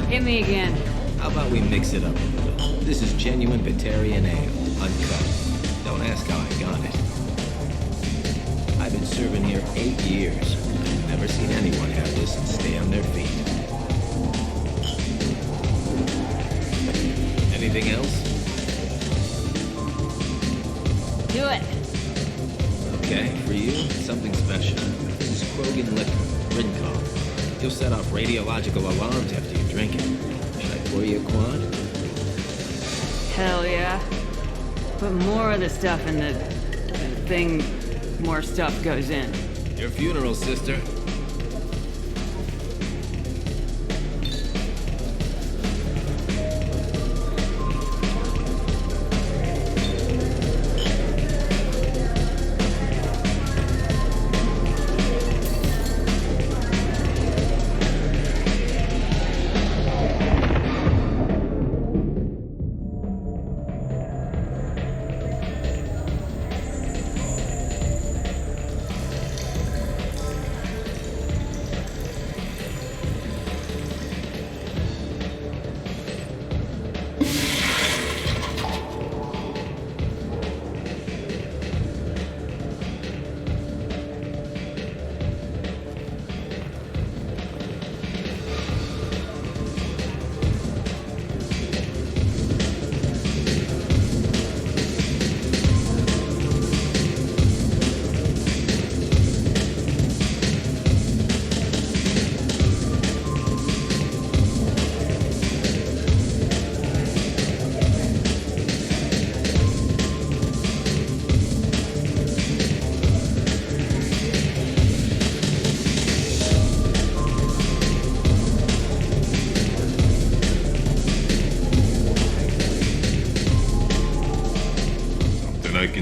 Hit me again. How about we mix it up a little? This is genuine Batarian ale, uncut. Don't ask how I got it. I've been serving here 8 years. I've never seen anyone have this and stay on their feet. Anything else? Do it. Okay, for you, something special. This is Krogan liquor, Rincon. You'll set off radiological alarms after you drink it. Should I pour you a quad? Hell yeah. Put more of the stuff in the thing, more stuff goes in. Your funeral, sister.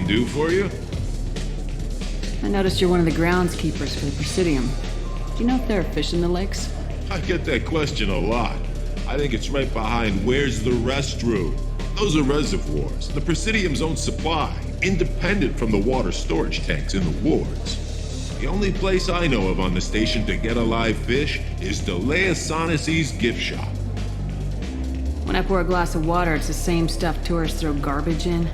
Do for you? I noticed you're one of the groundskeepers for the Presidium. Do you know if there are fish in the lakes? I get that question a lot. I think it's right behind where's the restroom. Those are reservoirs, the Presidium's own supply, independent from the water storage tanks in the wards. The only place I know of on the station to get a live fish is Delea Sonesi's gift shop. When I pour a glass of water, it's the same stuff tourists throw garbage in?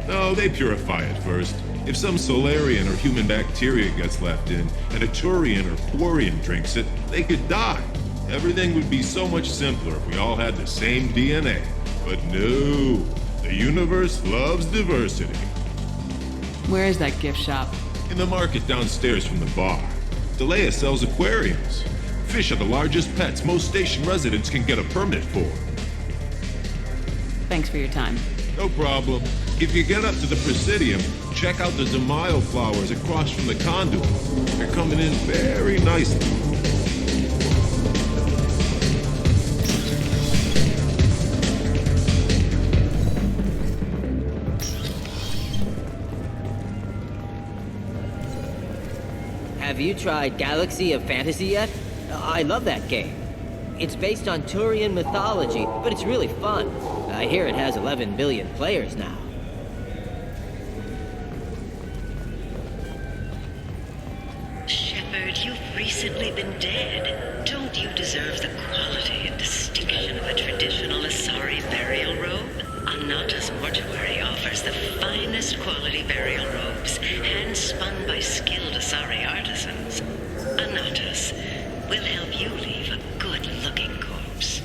No, they purify it first. If some Solarian or human bacteria gets left in, and a Turian or Quarian drinks it, they could die. Everything would be so much simpler if we all had the same DNA. But no, the universe loves diversity. Where is that gift shop? In the market downstairs from the bar. Delea sells aquariums. Fish are the largest pets most station residents can get a permit for. Thanks for your time. No problem. If you get up to the Presidium, check out the Zamayo flowers across from the conduit. They're coming in very nicely. Have you tried Galaxy of Fantasy yet? I love that game. It's based on Turian mythology, but it's really fun. I hear it has 11 billion players now. Shepard, you've recently been dead. Don't you deserve the quality and distinction of a traditional Asari burial robe? Anata's mortuary offers the finest quality burial robes, hand-spun by skilled Asari artisans. Anata's will help you leave a good-looking corpse.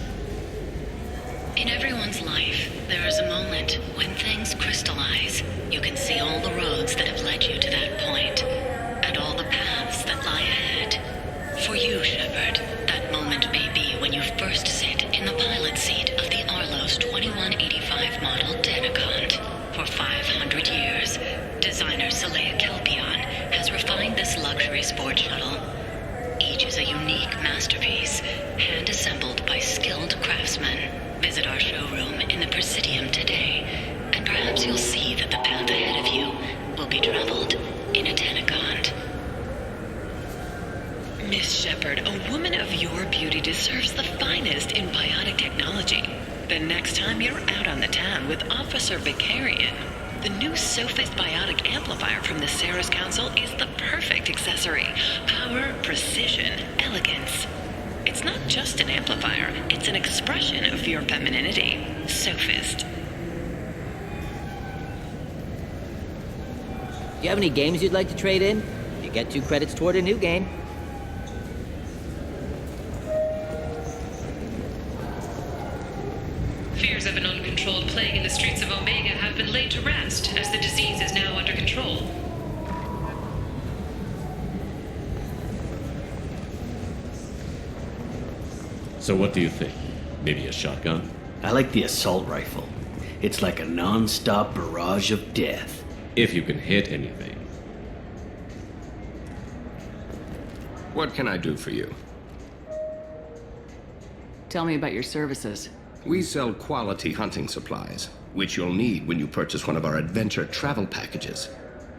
In everyone's life, there is a moment when things crystallize. You can see all the roads that have led you to that point, and all the paths that lie ahead. For you, Shepard, that moment may be when you first sit in the pilot seat of the Arlos 2185 model Thanix. For 500 years, designer Saleha Kelpion has refined this luxury sport shuttle. Each is a unique masterpiece, hand-assembled by skilled craftsmen. Visit our showroom in the Presidium today, and perhaps you'll see that the path ahead of you will be traveled in a Thanix. Miss Shepard, a woman of your beauty deserves the finest in biotic technology. The next time you're out on the town with Officer Vicarian, the new Sophist biotic amplifier from the Serrice Council is the perfect accessory. Power, precision, elegance. It's not just an amplifier, it's an expression of your femininity. Sophist. Do you have any games you'd like to trade in? You get 2 credits toward a new game. Fears of an uncontrolled plague in the streets of Omega have been laid to rest, as the disease is now under control. So what do you think? Maybe a shotgun? I like the assault rifle. It's like a non-stop barrage of death. If you can hit anything. What can I do for you? Tell me about your services. We sell quality hunting supplies, which you'll need when you purchase one of our adventure travel packages.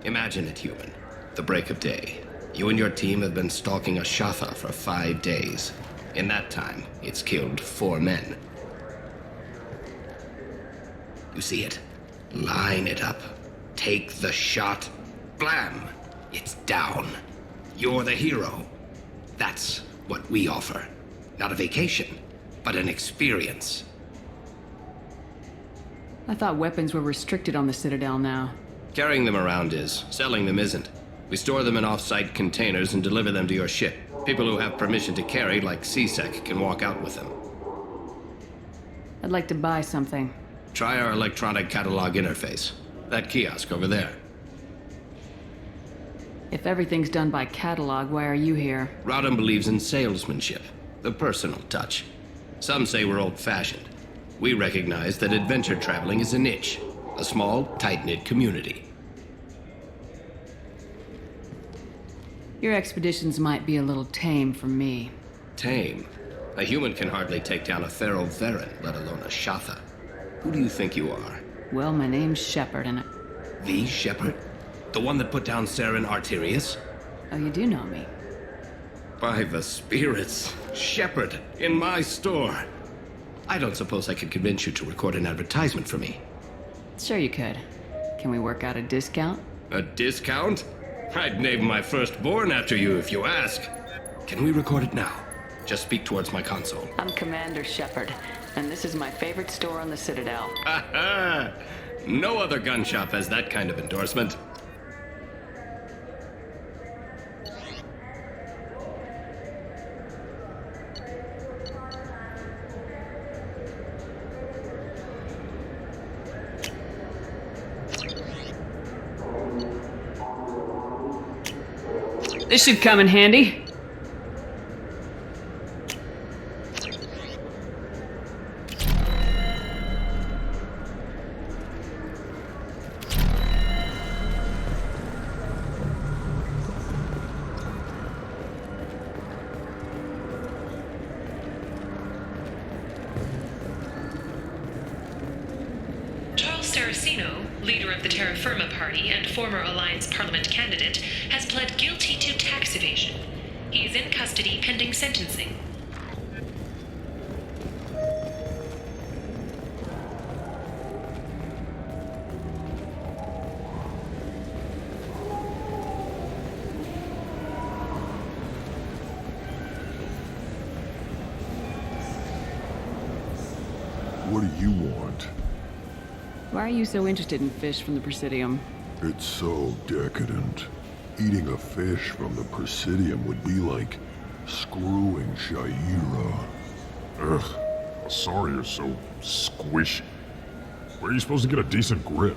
Imagine it, human. The break of day. You and your team have been stalking a Shatha for 5 days. In that time, it's killed 4 men. You see it? Line it up. Take the shot. Blam! It's down. You're the hero. That's what we offer. Not a vacation, but an experience. I thought weapons were restricted on the Citadel now. Carrying them around is. Selling them isn't. We store them in off-site containers and deliver them to your ship. People who have permission to carry, like CSEC, can walk out with them. I'd like to buy something. Try our electronic catalog interface. That kiosk over there. If everything's done by catalog, why are you here? Rodham believes in salesmanship, the personal touch. Some say we're old-fashioned. We recognize that adventure traveling is a niche, a small, tight-knit community. Your expeditions might be a little tame for me. Tame? A human can hardly take down a Pharaoh Varen, let alone a Shatha. Who do you think you are? Well, my name's Shepard, and The Shepard? The one that put down Saren Arterius? Oh, you do know me. By the spirits. Shepard, in my store. I don't suppose I could convince you to record an advertisement for me. Sure you could. Can we work out a discount? A discount? I'd name my firstborn after you if you ask. Can we record it now? Just speak towards my console. I'm Commander Shepard, and this is my favorite store on the Citadel. Ha ha! No other gun shop has that kind of endorsement. This should come in handy. leader of the Terra Firma Party and former Alliance Parliament candidate, has pled guilty to tax evasion. He is in custody pending sentencing. What do you want? Why are you so interested in fish from the Presidium? It's so decadent. Eating a fish from the Presidium would be like screwing Shaira. Ugh, sorry you're so squishy. Where are you supposed to get a decent grip?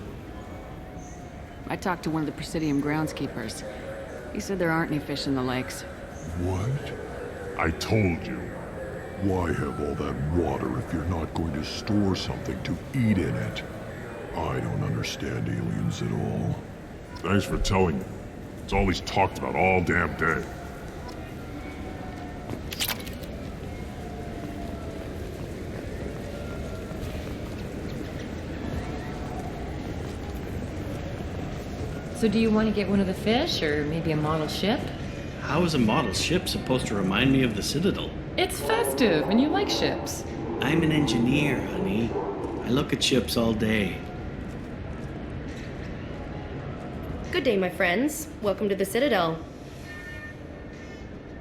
I talked to one of the Presidium groundskeepers. He said there aren't any fish in the lakes. What? I told you. Why have all that water if you're not going to store something to eat in it? I don't understand aliens at all. Thanks for telling me. It's all he's talked about all damn day. So do you want to get one of the fish, or maybe a model ship? How is a model ship supposed to remind me of the Citadel? It's festive, and you like ships. I'm an engineer, honey. I look at ships all day. Good day, my friends. Welcome to the Citadel.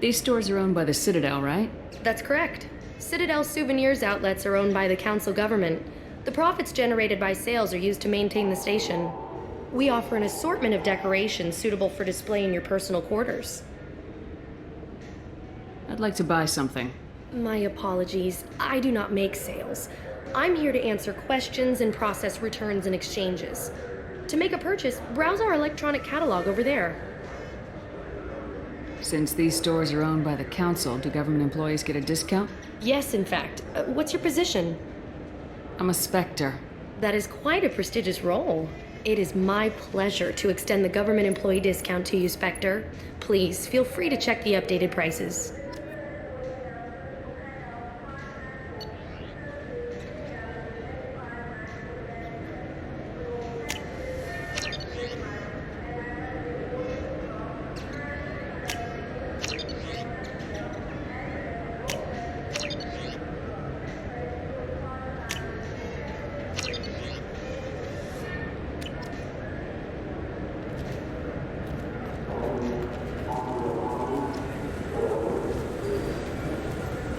These stores are owned by the Citadel, right? That's correct. Citadel souvenirs outlets are owned by the Council government. The profits generated by sales are used to maintain the station. We offer an assortment of decorations suitable for display in your personal quarters. I'd like to buy something. My apologies. I do not make sales. I'm here to answer questions and process returns and exchanges. To make a purchase, browse our electronic catalog over there. Since these stores are owned by the council, do government employees get a discount? Yes, in fact. What's your position? I'm a Spectre. That is quite a prestigious role. It is my pleasure to extend the government employee discount to you, Spectre. Please, feel free to check the updated prices.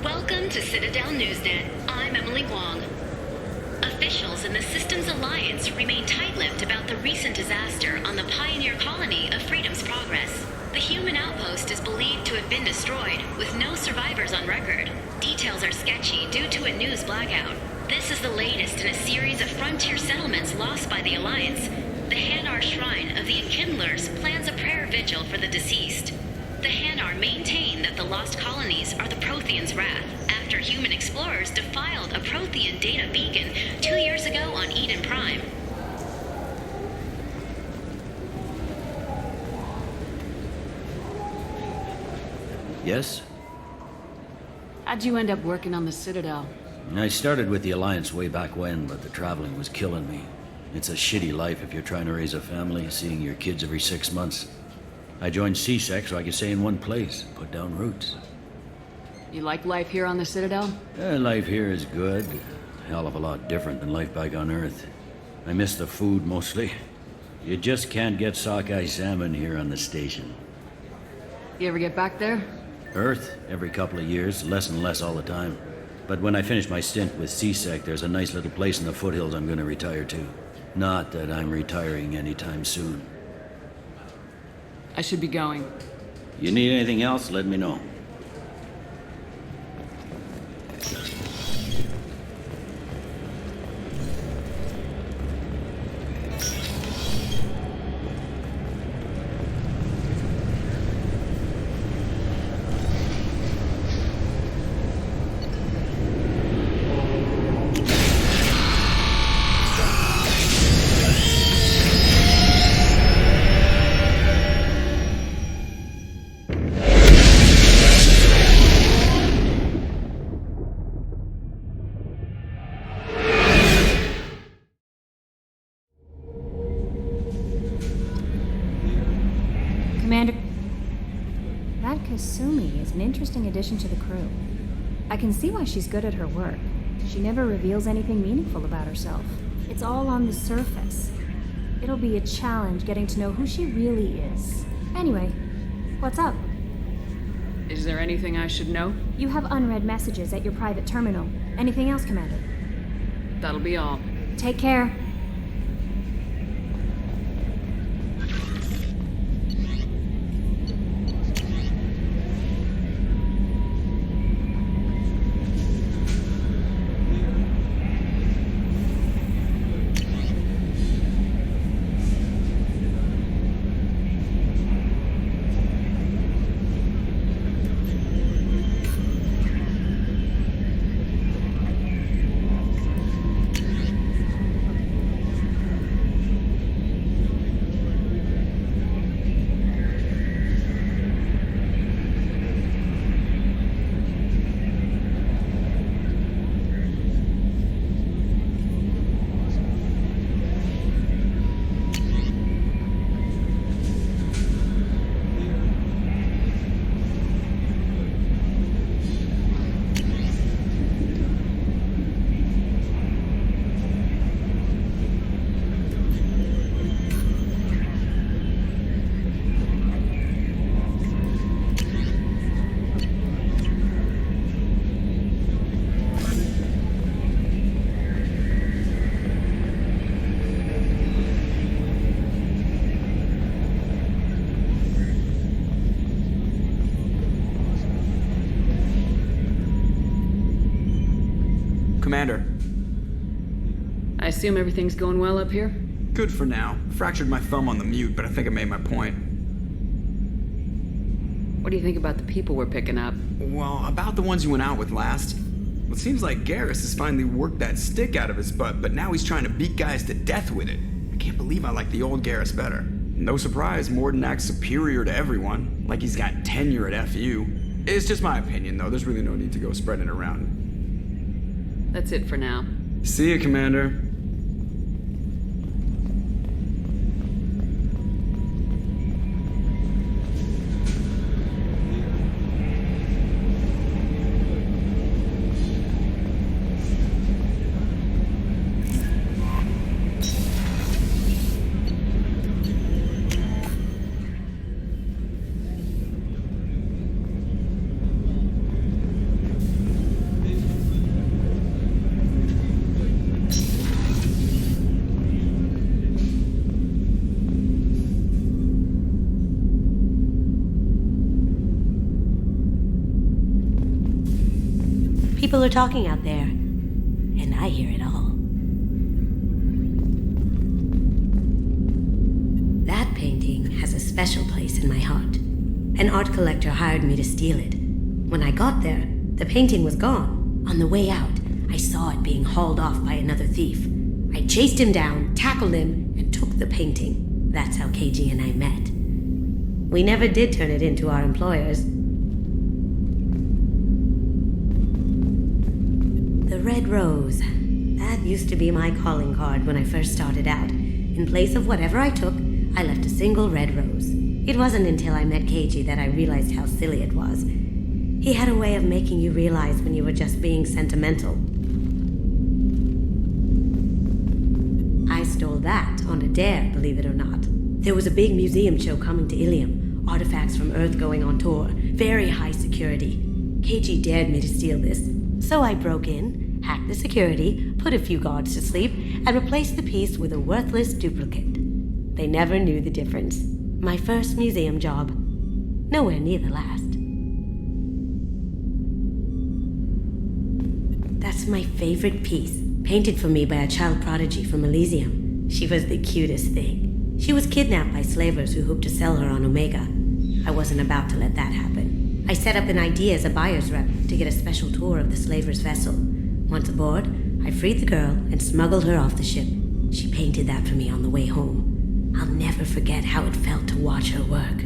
Welcome to Citadel Newsnet. I'm Emily Wong. Officials in the Systems Alliance remain tight-lipped about the recent disaster on the pioneer colony of Freedom's Progress. The human outpost is believed to have been destroyed, with no survivors on record. Details are sketchy due to a news blackout. This is the latest in a series of frontier settlements lost by the Alliance. The Hanar Shrine of the Enkindlers plans a prayer vigil for the deceased. The Hanar maintain that the lost colonies are the Protheans' wrath, after human explorers defiled a Prothean data beacon 2 years ago on Eden Prime. Yes? How'd you end up working on the Citadel? I started with the Alliance way back when, but the traveling was killing me. It's a shitty life if you're trying to raise a family, seeing your kids every 6 months. I joined CSEC so I could stay in one place, put down roots. You like life here on the Citadel? Life here is good. A hell of a lot different than life back on Earth. I miss the food mostly. You just can't get sockeye salmon here on the station. You ever get back there? Earth, every couple of years, less and less all the time. But when I finish my stint with CSEC, there's a nice little place in the foothills I'm gonna retire to. Not that I'm retiring anytime soon. I should be going. You need anything else, let me know. Commander, that Kasumi is an interesting addition to the crew. I can see why she's good at her work. She never reveals anything meaningful about herself. It's all on the surface. It'll be a challenge getting to know who she really is. Anyway, what's up? Is there anything I should know? You have unread messages at your private terminal. Anything else, Commander? That'll be all. Take care. Commander. I assume everything's going well up here? Good for now. Fractured my thumb on the mute, but I think I made my point. What do you think about the people we're picking up? Well, about the ones you went out with last. Well, it seems like Garrus has finally worked that stick out of his butt, but now he's trying to beat guys to death with it. I can't believe I like the old Garrus better. No surprise, Mordin acts superior to everyone, like he's got tenure at FU. It's just my opinion, though. There's really no need to go spreading it around. That's it for now. See ya, Commander. People are talking out there, and I hear it all. That painting has a special place in my heart. An art collector hired me to steal it. When I got there, the painting was gone. On the way out, I saw it being hauled off by another thief. I chased him down, tackled him, and took the painting. That's how KG and I met. We never did turn it into our employers. The red rose. That used to be my calling card when I first started out. In place of whatever I took, I left a single red rose. It wasn't until I met KG that I realized how silly it was. He had a way of making you realize when you were just being sentimental. I stole that on a dare, believe it or not. There was a big museum show coming to Ilium. Artifacts from Earth going on tour. Very high security. KG dared me to steal this. So I broke in, hacked the security, put a few guards to sleep, and replaced the piece with a worthless duplicate. They never knew the difference. My first museum job. Nowhere near the last. That's my favorite piece, painted for me by a child prodigy from Elysium. She was the cutest thing. She was kidnapped by slavers who hoped to sell her on Omega. I wasn't about to let that happen. I set up an idea as a buyer's rep to get a special tour of the slaver's vessel. Once aboard, I freed the girl and smuggled her off the ship. She painted that for me on the way home. I'll never forget how it felt to watch her work.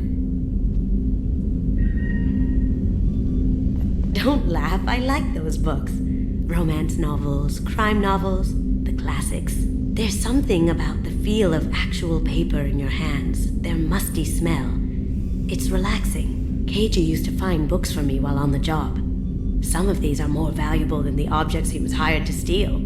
Don't laugh, I like those books. Romance novels, crime novels, the classics. There's something about the feel of actual paper in your hands, their musty smell. It's relaxing. KG used to find books for me while on the job. Some of these are more valuable than the objects he was hired to steal.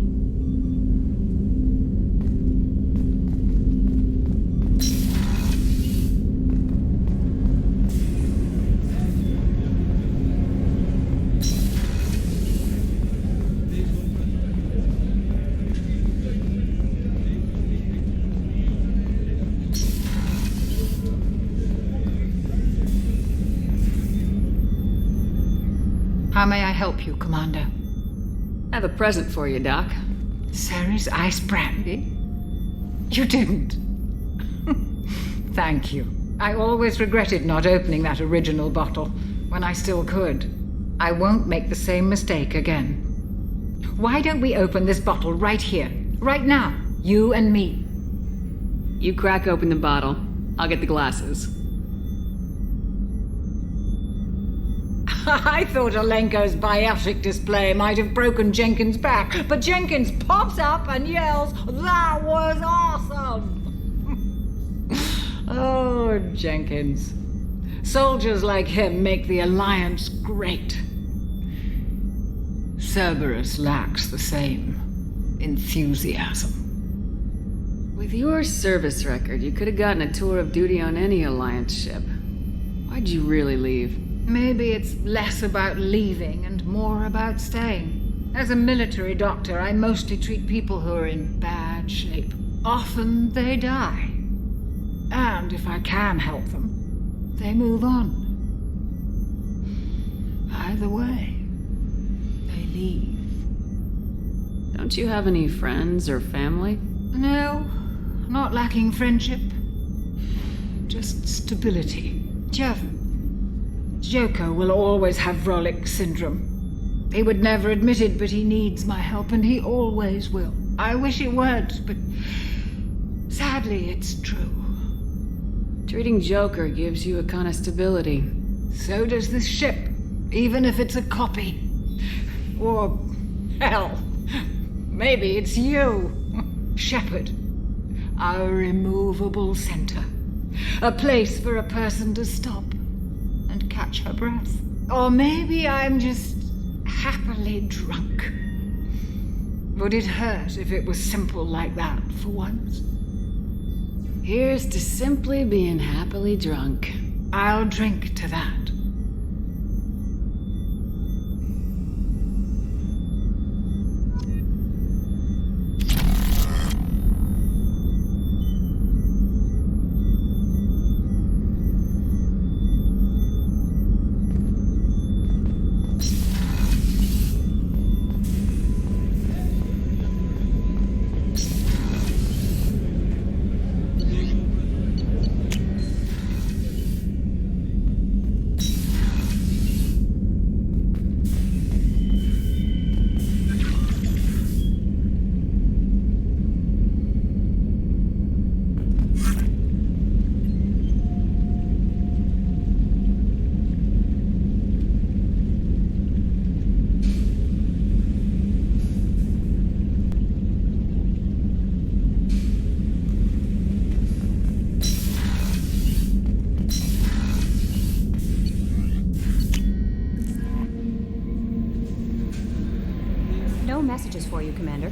How may I help you, Commander? I have a present for you, Doc. Serrice ice brandy? You didn't? Thank you. I always regretted not opening that original bottle when I still could. I won't make the same mistake again. Why don't we open this bottle right here, right now, you and me? You crack open the bottle. I'll get the glasses. I thought Alenko's biotic display might have broken Jenkins' back, but Jenkins pops up and yells, "That was awesome!" Oh, Jenkins. Soldiers like him make the Alliance great. Cerberus lacks the same enthusiasm. With your service record, you could have gotten a tour of duty on any Alliance ship. Why'd you really leave? Maybe it's less about leaving and more about staying. As a military doctor, I mostly treat people who are in bad shape. Often they die. And if I can help them, they move on. Either way, they leave. Don't you have any friends or family? No, not lacking friendship. Just stability. Joko will always have Vrolic syndrome. He would never admit it, but he needs my help, and he always will. I wish it weren't, but sadly, it's true. Treating Joker gives you a kind of stability. So does this ship, even if it's a copy. Or, hell, maybe it's you, Shepard. Our immovable center. A place for a person to stop and catch her breath. Or maybe I'm just happily drunk. Would it hurt if it was simple like that for once? Here's to simply being happily drunk. I'll drink to that. Messages for you, Commander.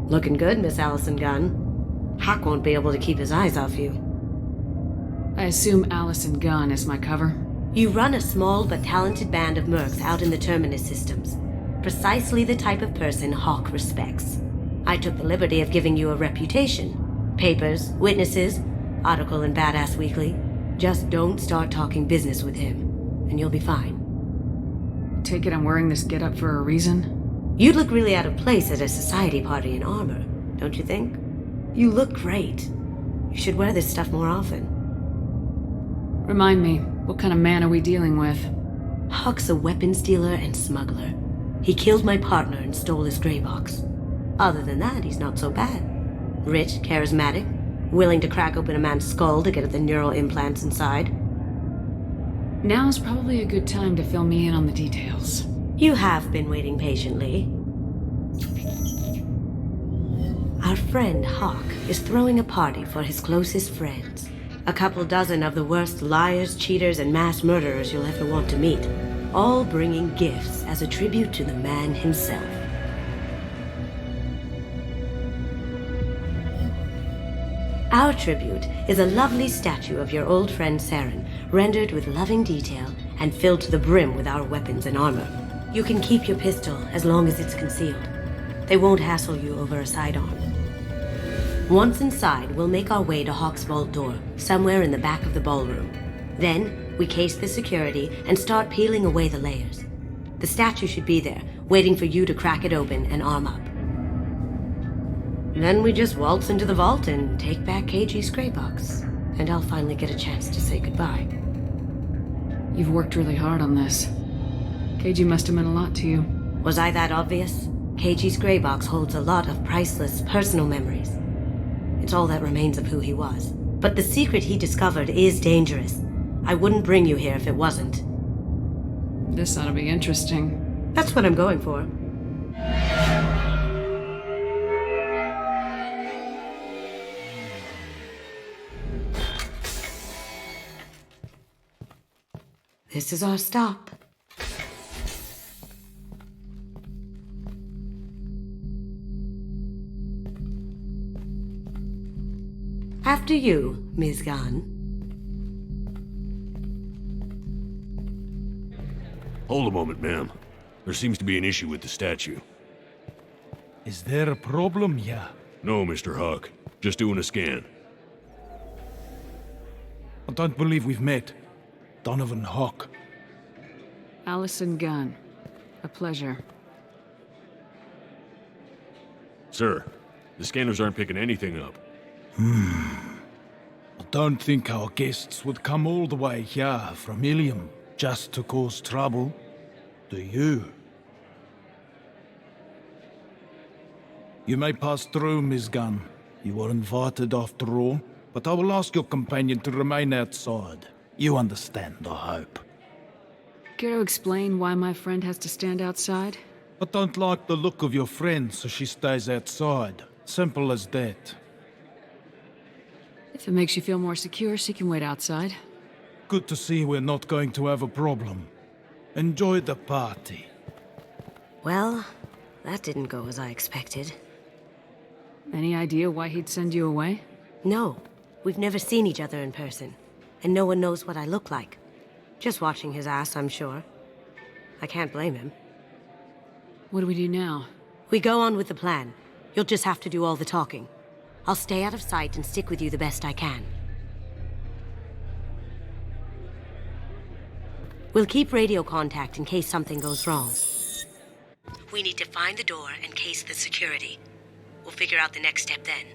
Looking good, Miss Allison Gunn. Hawk won't be able to keep his eyes off you. I assume Allison Gunn is my cover? You run a small but talented band of mercs out in the Terminus systems. precisely the type of person Hawk respects. I took the liberty of giving you a reputation. Papers, witnesses, article in Badass Weekly. Just don't start talking business with him, and you'll be fine. Take it I'm wearing this getup for a reason? You'd look really out of place at a society party in armor, don't you think? You look great. You should wear this stuff more often. Remind me, what kind of man are we dealing with? Hawk's a weapons dealer and smuggler. He killed my partner and stole his gray box. Other than that, he's not so bad. Rich, charismatic, willing to crack open a man's skull to get at the neural implants inside. Now's probably a good time to fill me in on the details. You have been waiting patiently. Our friend Hawk is throwing a party for his closest friends. A couple dozen of the worst liars, cheaters, and mass murderers you'll ever want to meet. All bringing gifts as a tribute to the man himself. Our tribute is a lovely statue of your old friend Saren, rendered with loving detail and filled to the brim with our weapons and armor. You can keep your pistol as long as it's concealed. They won't hassle you over a sidearm. Once inside, we'll make our way to Hawk's vault door, somewhere in the back of the ballroom. Then, we case the security and start peeling away the layers. The statue should be there, waiting for you to crack it open and arm up. Then we just waltz into the vault and take back KG's gray box. And I'll finally get a chance to say goodbye. You've worked really hard on this. KG must have meant a lot to you. Was I that obvious? KG's gray box holds a lot of priceless personal memories. It's all that remains of who he was. But the secret he discovered is dangerous. I wouldn't bring you here if it wasn't. This ought to be interesting. That's what I'm going for. This is our stop. After you, Ms. Gunn. Hold a moment, ma'am. There seems to be an issue with the statue. Is there a problem here? No, Mr. Hawk. Just doing a scan. I don't believe we've met. Donovan Hawk. Allison Gunn. A pleasure. Sir, the scanners aren't picking anything up. I don't think our guests would come all the way here from Ilium just to cause trouble. Do you? You may pass through, Ms. Gunn. You were invited after all, but I will ask your companion to remain outside. You understand, I hope. Care to explain why my friend has to stand outside? I don't like the look of your friend, so she stays outside. Simple as that. If it makes you feel more secure, she can wait outside. Good to see we're not going to have a problem. Enjoy the party. Well, that didn't go as I expected. Any idea why he'd send you away? No. We've never seen each other in person. And no one knows what I look like. Just watching his ass, I'm sure. I can't blame him. What do we do now? We go on with the plan. You'll just have to do all the talking. I'll stay out of sight and stick with you the best I can. We'll keep radio contact in case something goes wrong. We need to find the door and case the security. We'll figure out the next step then.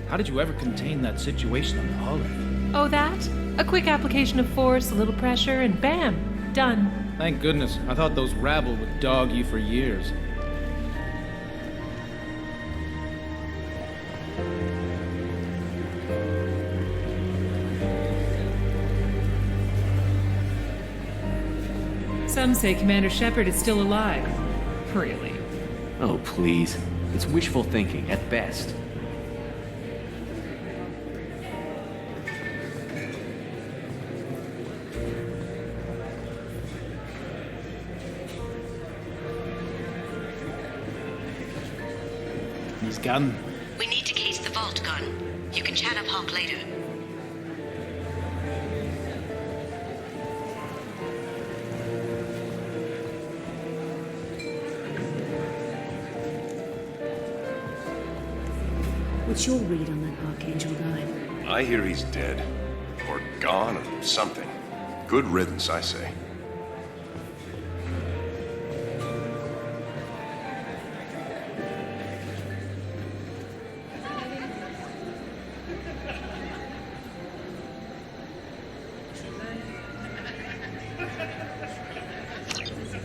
How did you ever contain that situation on the holodeck? Oh, that? A quick application of force, a little pressure, and bam! Done. Thank goodness. I thought those rabble would dog you for years. Some say Commander Shepard is still alive. Really? Oh, please. It's wishful thinking, at best. Ms. Gunn. We need to case the vault, Gunn. You can chat up Hawk later. What's your read on that Archangel guy? I hear he's dead. Or gone, or something. Good riddance, I say.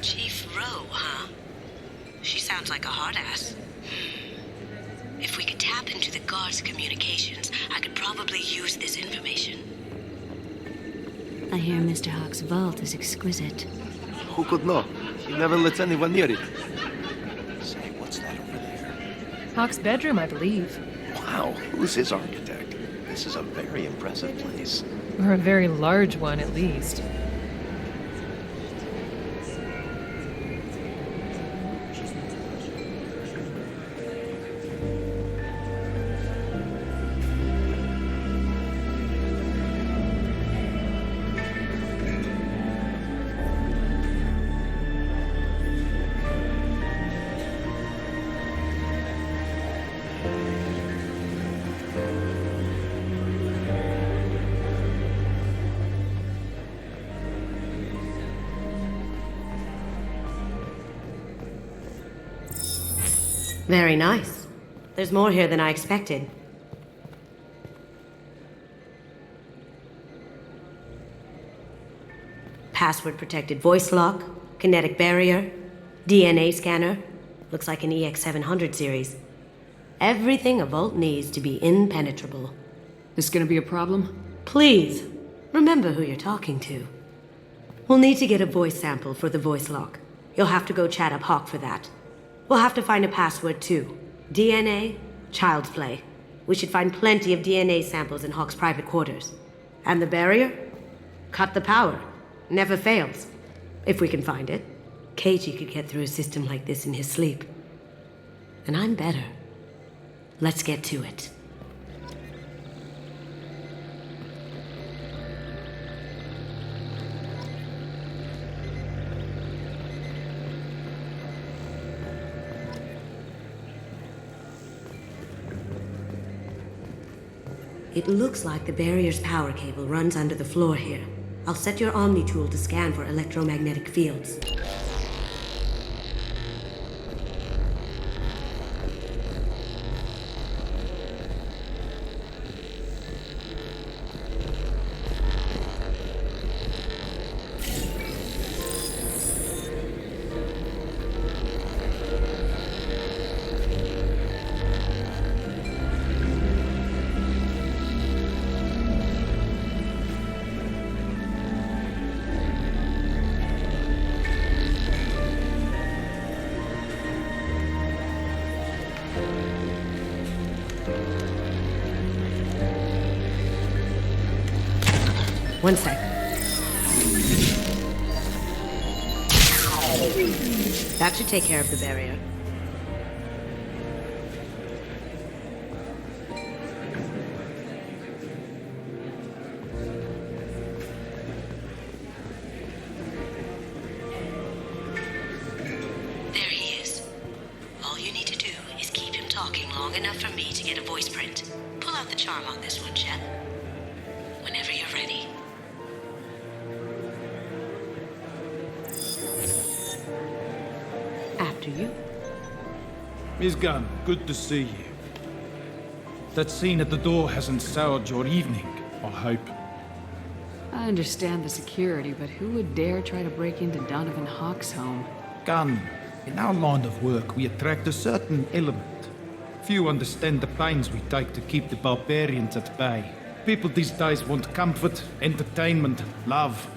Chief Rowe, huh? She sounds like a hard ass. If we could tap into the guard's communications, I could probably use this information. I hear Mr. Hawk's vault is exquisite. Who could know? He never lets anyone near it. Say, what's that over there? Hawk's bedroom, I believe. Wow, who's his architect? This is a very impressive place. Or a very large one, at least. Very nice. There's more here than I expected. Password-protected voice lock, kinetic barrier, DNA scanner. Looks like an EX700 series. Everything a vault needs to be impenetrable. This gonna be a problem? Please, remember who you're talking to. We'll need to get a voice sample for the voice lock. You'll have to go chat up Hawk for that. We'll have to find a password too. DNA, child's play. We should find plenty of DNA samples in Hawk's private quarters. And the barrier? Cut the power. Never fails. If we can find it. KG could get through a system like this in his sleep. And I'm better. Let's get to it. It looks like the barrier's power cable runs under the floor here. I'll set your Omni tool to scan for electromagnetic fields. One sec. That should take care of the barrier. There he is. All you need to do is keep him talking long enough for me to get a voice print. Pull out the charm on this one, Chet. Whenever you're ready. After you. Miss Gunn, good to see you. That scene at the door hasn't soured your evening, I hope. I understand the security, but who would dare try to break into Donovan Hawk's home? Gunn, in our line of work, we attract a certain element. Few understand the pains we take to keep the barbarians at bay. People these days want comfort, entertainment, love.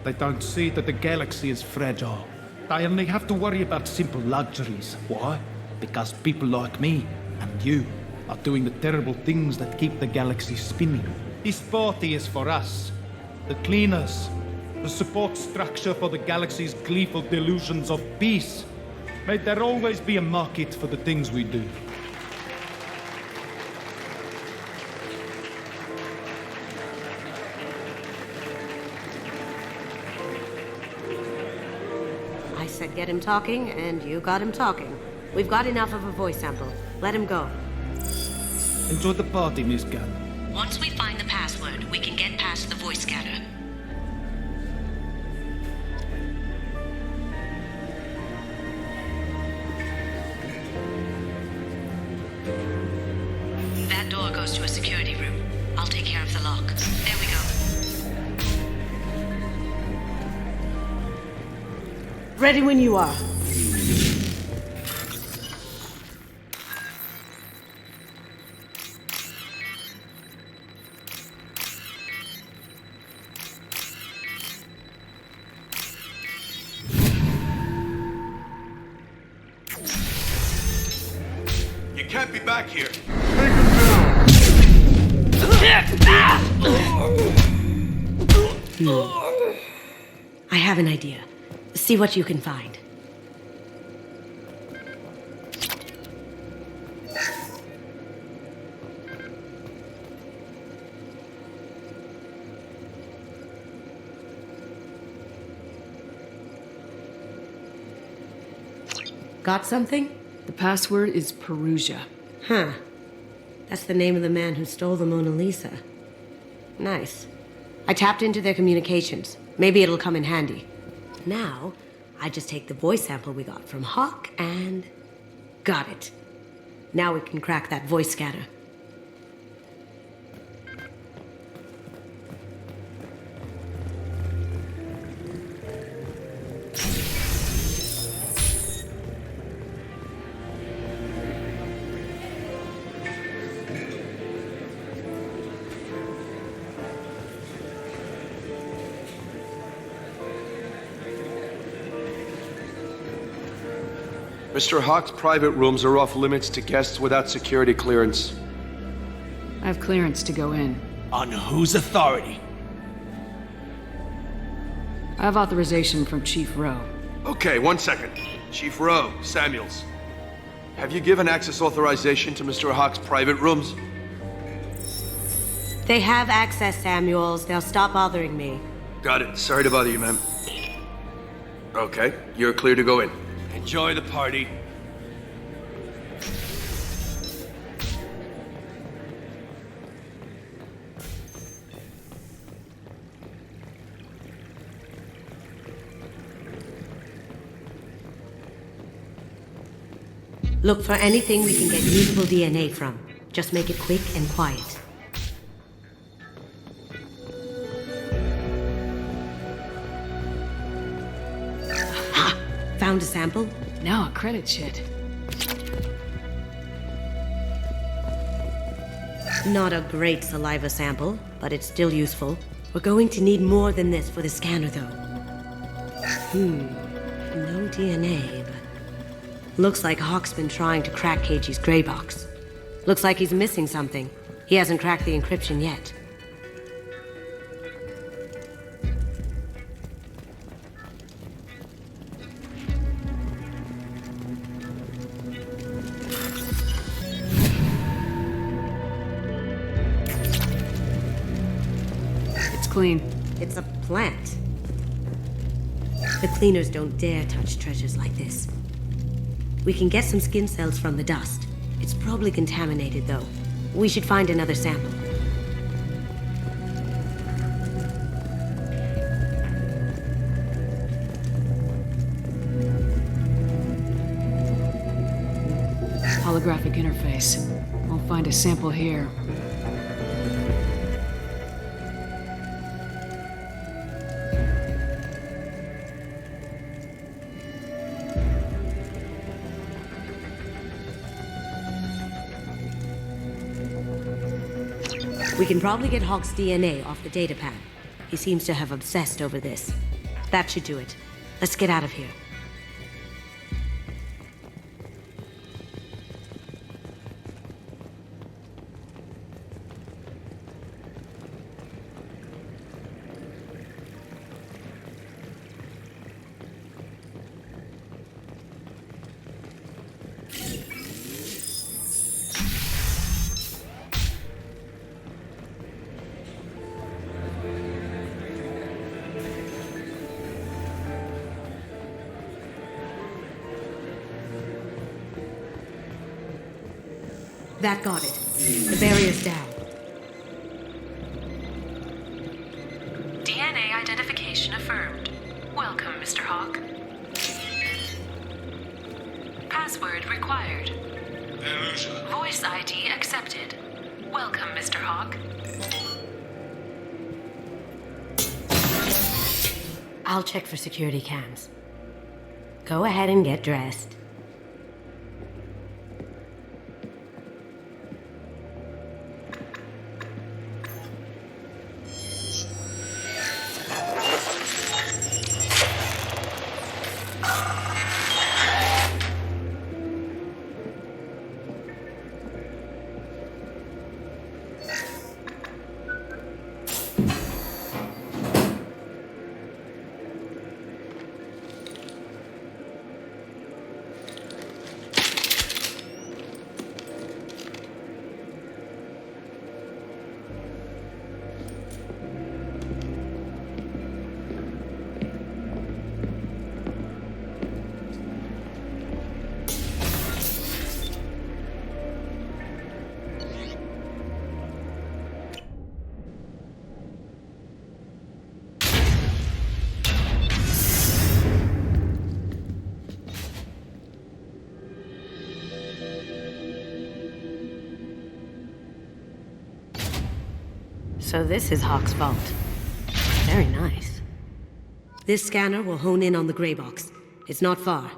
They don't see that the galaxy is fragile. They only have to worry about simple luxuries. Why? Because people like me and you are doing the terrible things that keep the galaxy spinning. This party is for us, the cleaners, the support structure for the galaxy's gleeful delusions of peace. May there always be a market for the things we do. I said get him talking, and you got him talking. We've got enough of a voice sample. Let him go. Enjoy the party, Miss Gunn. Once we find the password, we can get past the voice scatter. That door goes to a security room. I'll take care of the lock. There we go. Ready when you are. You can't be back here. I have an idea. See what you can find. Got something? The password is Perugia. Huh. That's the name of the man who stole the Mona Lisa. Nice. I tapped into their communications. Maybe it'll come in handy. Now, I just take the voice sample we got from Hawk and... got it. Now we can crack that voice scatter. Mr. Hawk's private rooms are off limits to guests without security clearance. I have clearance to go in. On whose authority? I have authorization from Chief Rowe. Okay, 1 second. Chief Rowe, Samuels. Have you given access authorization to Mr. Hawk's private rooms? They have access, Samuels. They'll stop bothering me. Got it. Sorry to bother you, ma'am. Okay, you're clear to go in. Enjoy the party. Look for anything we can get usable DNA from. Just make it quick and quiet. Ha! Found a sample? Now a credit sheet. Not a great saliva sample, but it's still useful. We're going to need more than this for the scanner, though. No DNA, but... Looks like Hawk's been trying to crack KG's gray box. Looks like he's missing something. He hasn't cracked the encryption yet. It's clean. It's a plant. The cleaners don't dare touch treasures like this. We can get some skin cells from the dust. It's probably contaminated, though. We should find another sample. Holographic interface. Won't find a sample here. We can probably get Hawk's DNA off the datapad. He seems to have obsessed over this. That should do it. Let's get out of here. That got it. The barrier's down. DNA identification affirmed. Welcome, Mr. Hawk. Password required. Voice ID accepted. Welcome, Mr. Hawk. I'll check for security cams. Go ahead and get dressed. So this is Hawk's vault. Very nice. This scanner will hone in on the gray box. It's not far.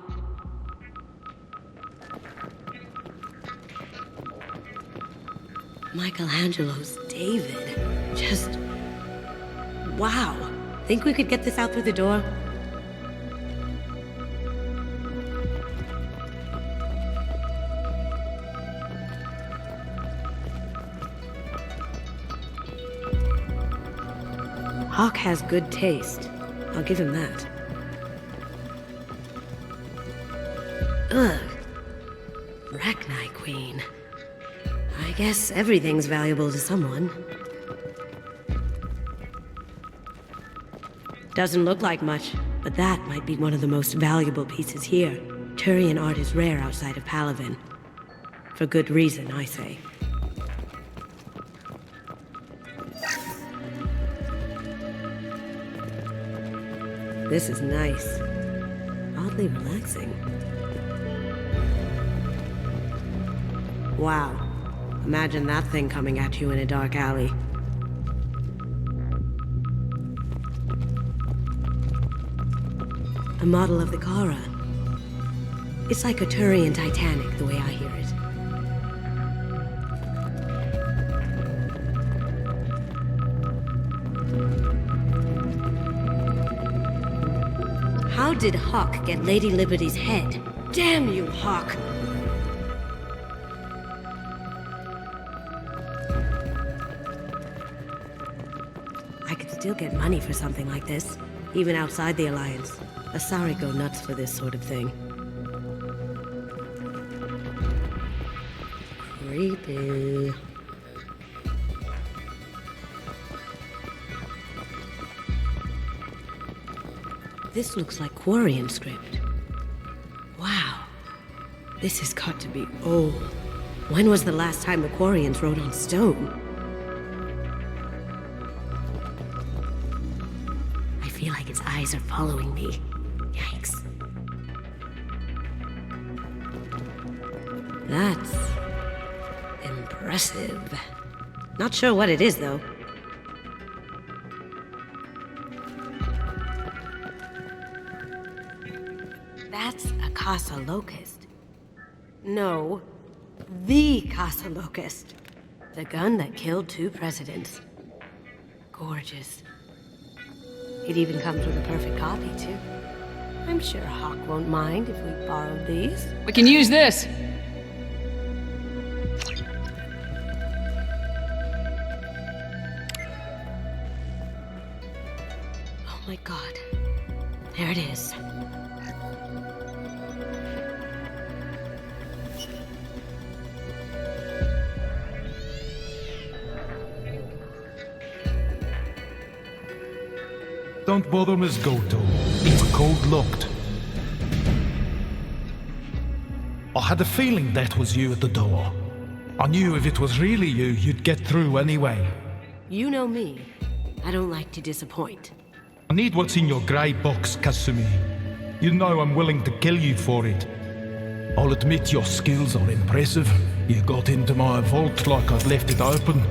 Michelangelo's David. Just... wow. Think we could get this out through the door? Hawk has good taste. I'll give him that. Ugh. Rachni Queen. I guess everything's valuable to someone. Doesn't look like much, but that might be one of the most valuable pieces here. Turian art is rare outside of Palaven. For good reason, I say. This is nice. Oddly relaxing. Wow. Imagine that thing coming at you in a dark alley. A model of the Kara. It's like a Turian Titanic, the way I hear it. How did Hawk get Lady Liberty's head? Damn you, Hawk! I could still get money for something like this, even outside the Alliance. Asari go nuts for this sort of thing. Creepy. This looks like Quarian script. Wow. This has got to be old. When was the last time the Quarians wrote on stone? I feel like its eyes are following me. Yikes. That's... impressive. Not sure what it is, though. That's a Casa Locust. No, the Casa Locust. The gun that killed 2 presidents. Gorgeous. It even comes with a perfect copy, too. I'm sure Hawk won't mind if we borrowed these. We can use this! Oh my god. There it is. Don't bother, Miss Goto. It's code locked. I had a feeling that was you at the door. I knew if it was really you, you'd get through anyway. You know me. I don't like to disappoint. I need what's in your grey box, Kasumi. You know I'm willing to kill you for it. I'll admit your skills are impressive. You got into my vault like I'd left it open.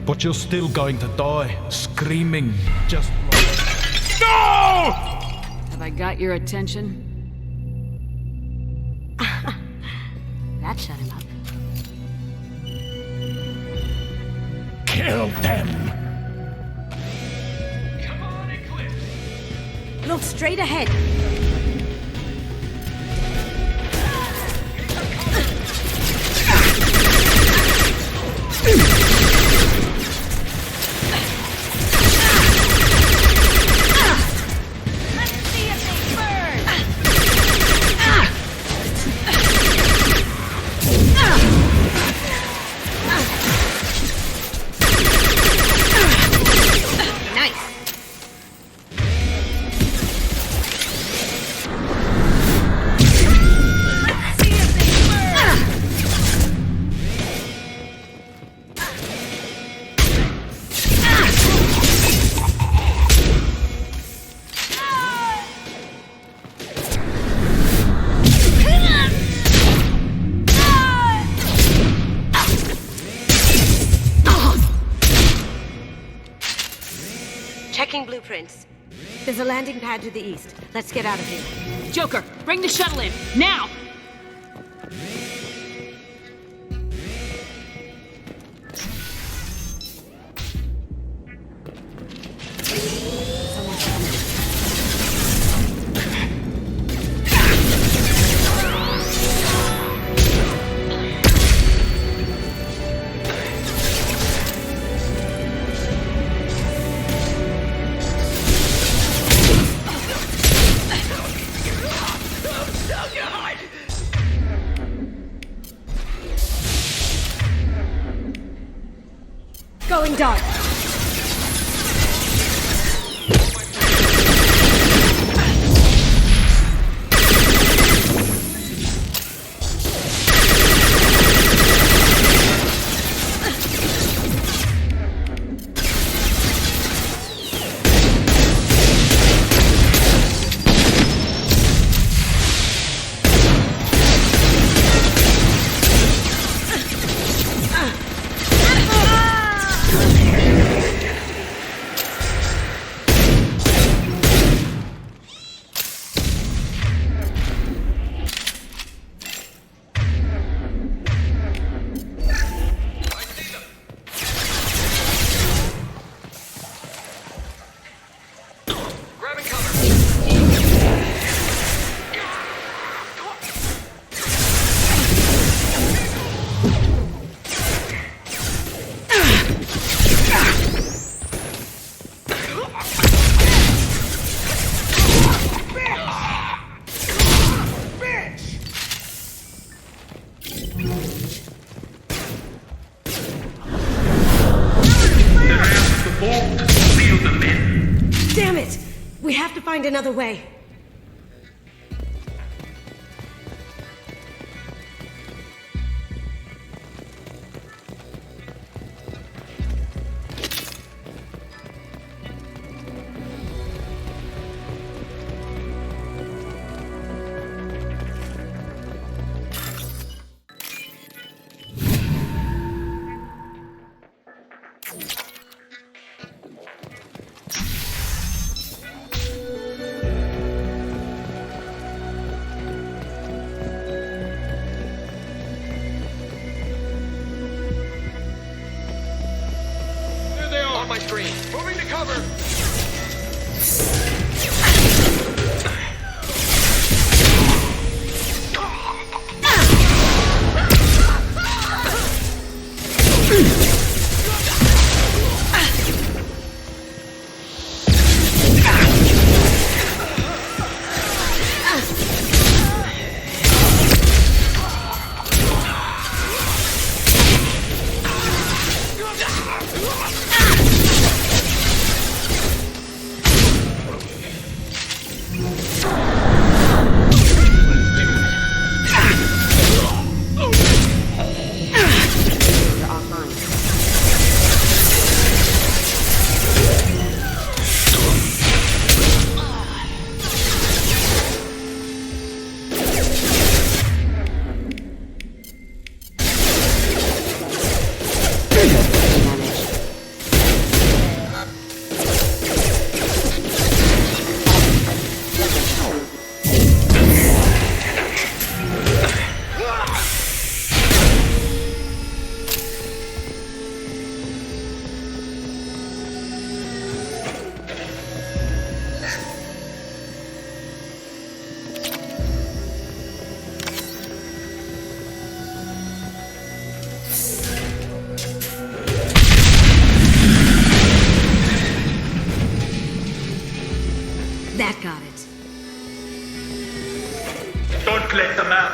But you're still going to die, screaming, just like... No! Have I got your attention? That shut him up. Kill them! Come on, Eclipse! Look straight ahead. Blueprints. There's a landing pad to the east. Let's get out of here. Joker, bring the shuttle in, now! Going dark. Damn it! We have to find another way. Moving to cover!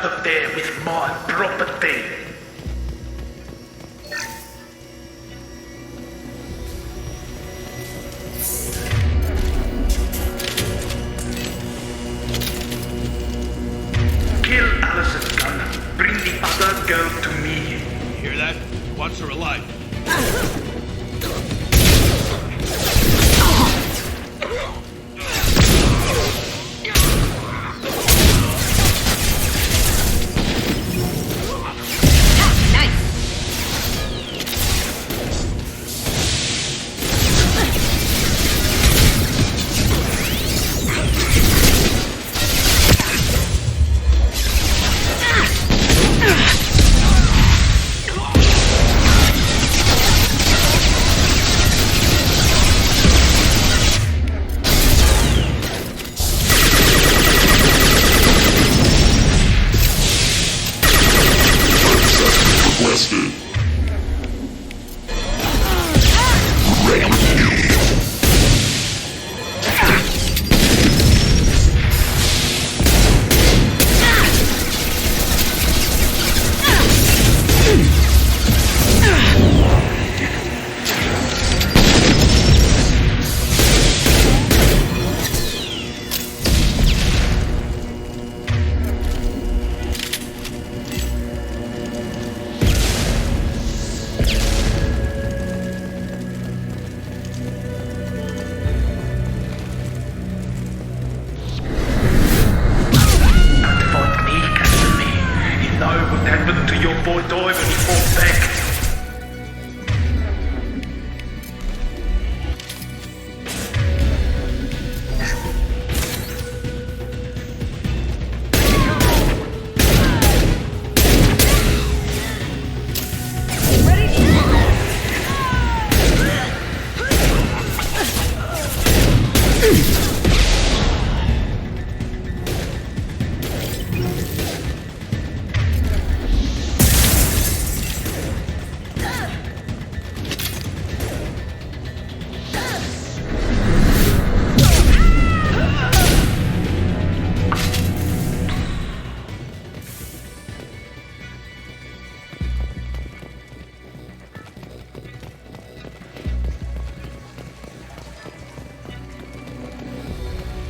out of there with my property. Kill Alison's gun. Bring the other girl to me. You hear that? He wants her alive.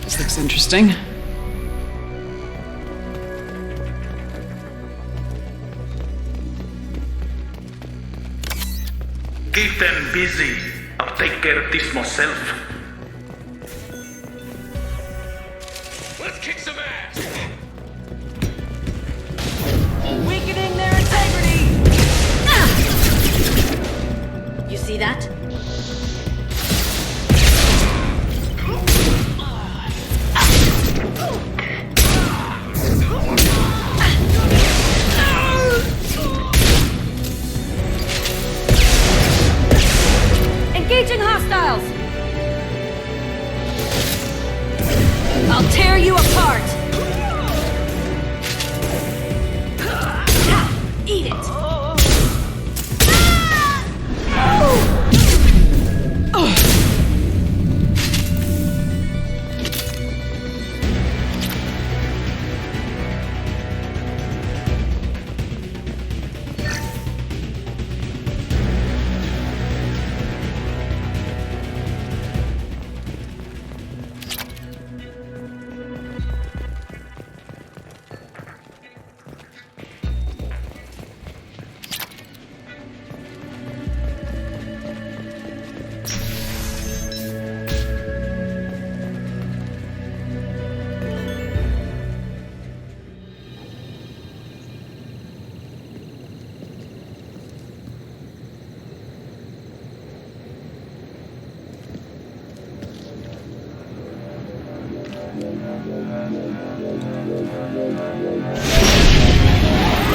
This looks interesting. Keep them busy. I'll take care of this myself. Let's kick some ass! Weakening their integrity! You see that? Engaging hostiles! I'll tear you apart! Eat it!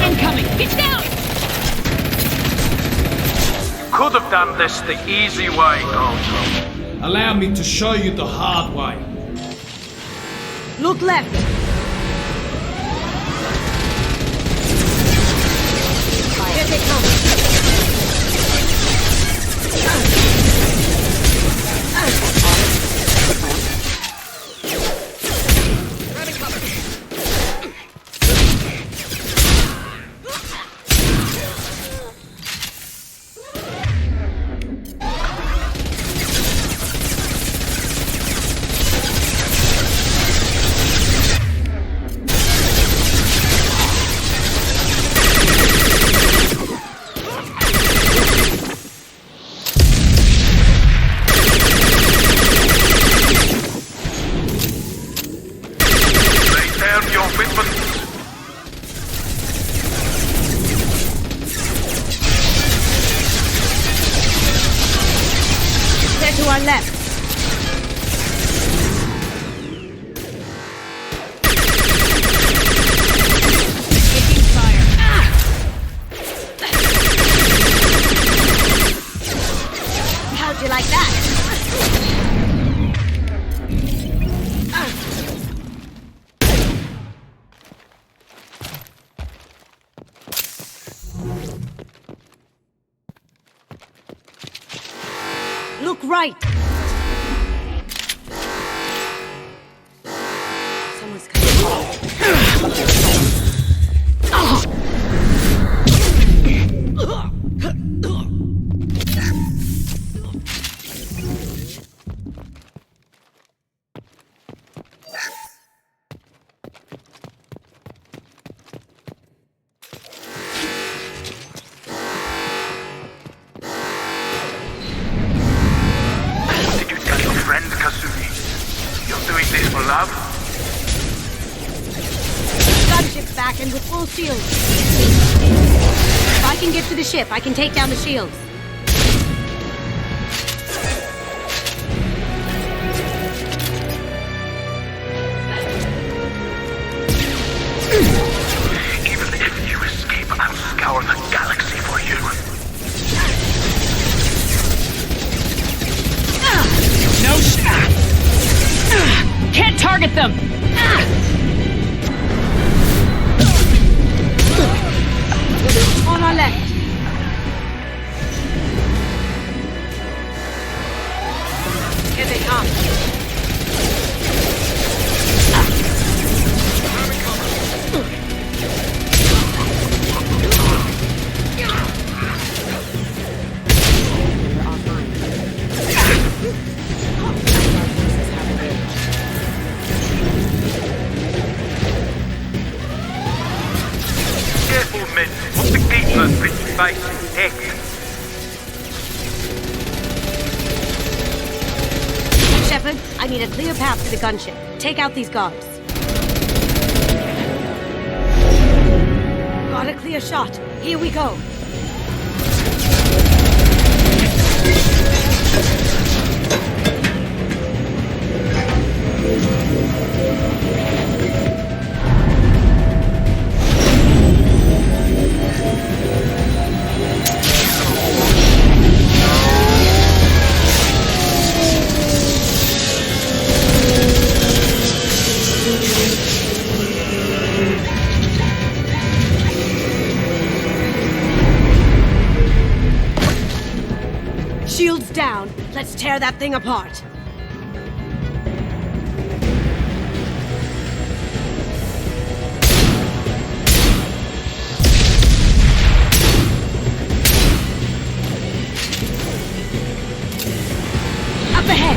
Incoming! It's down! Could have done this the easy way, Boltzmann. Allow me to show you the hard way. Look left! Here they come! our left. Taking fire. How'd you like that? Look right! Someone's and with full shields. If I can get to the ship, I can take down the shields. Even if you escape, I'll scour the galaxy for you. No shot! Can't target them! On our left. Here they come. Careful, men. What's the gate on pretty face? Heck. Shepard, I need a clear path to the gunship. Take out these guards. Got a clear shot. Here we go. Shields down. Let's tear that thing apart. Up ahead.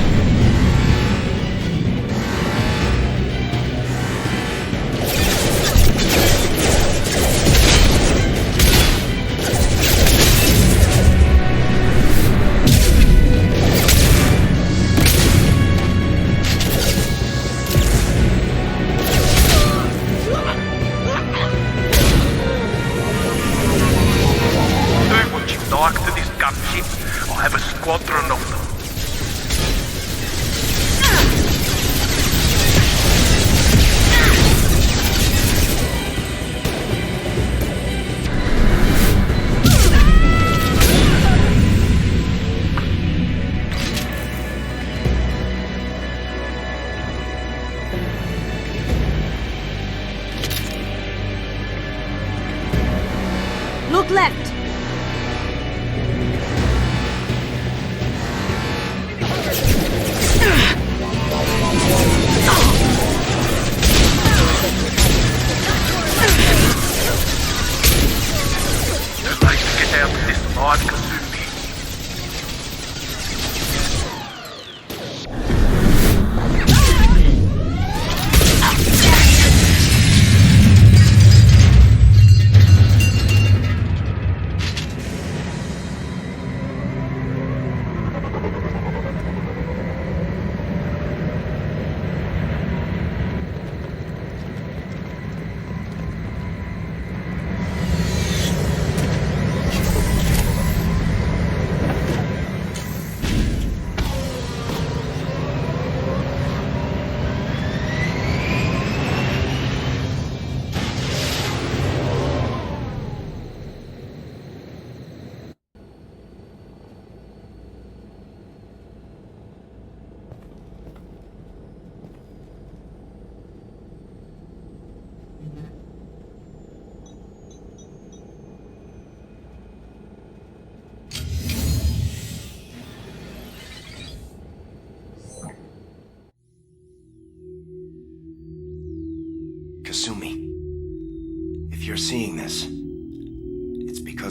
To this gunship, I'll have a squadron of them. Look left. Too late to get out of this alive, Kasumi.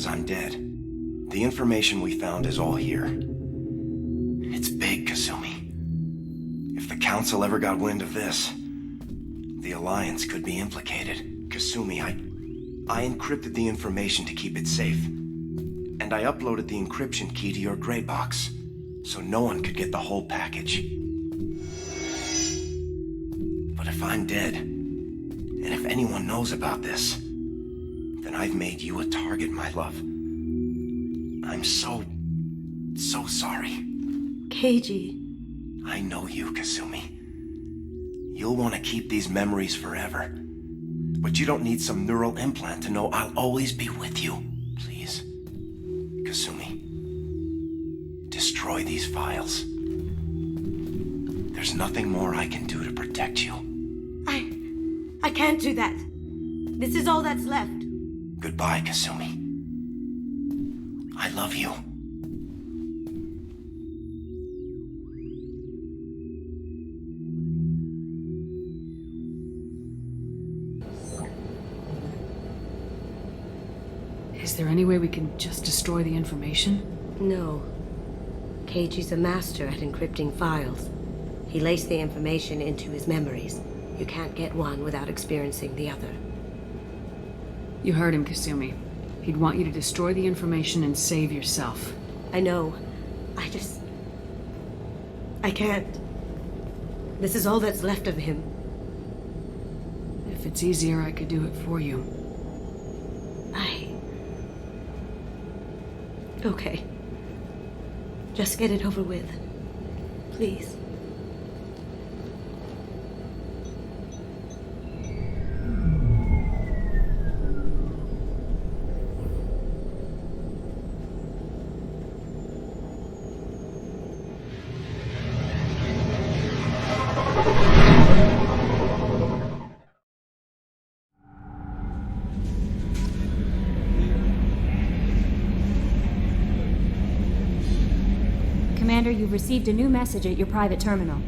because I'm dead. The information we found is all here. It's big, Kasumi. If the Council ever got wind of this, the Alliance could be implicated. Kasumi, I encrypted the information to keep it safe. And I uploaded the encryption key to your gray box, so no one could get the whole package. But if I'm dead, and if anyone knows about this, then I've made you a target, my love. I'm so sorry. Keiji. I know you, Kasumi. You'll want to keep these memories forever. But you don't need some neural implant to know I'll always be with you. Please. Kasumi. Destroy these files. There's nothing more I can do to protect you. I can't do that. This is all that's left. Goodbye, Kasumi. I love you. Is there any way we can just destroy the information? No. Keiji's a master at encrypting files. He laced the information into his memories. You can't get one without experiencing the other. You heard him, Kasumi. He'd want you to destroy the information and save yourself. I know. I can't. This is all that's left of him. If it's easier, I could do it for you. Okay. Just get it over with. Please. Commander, you've received a new message at your private terminal.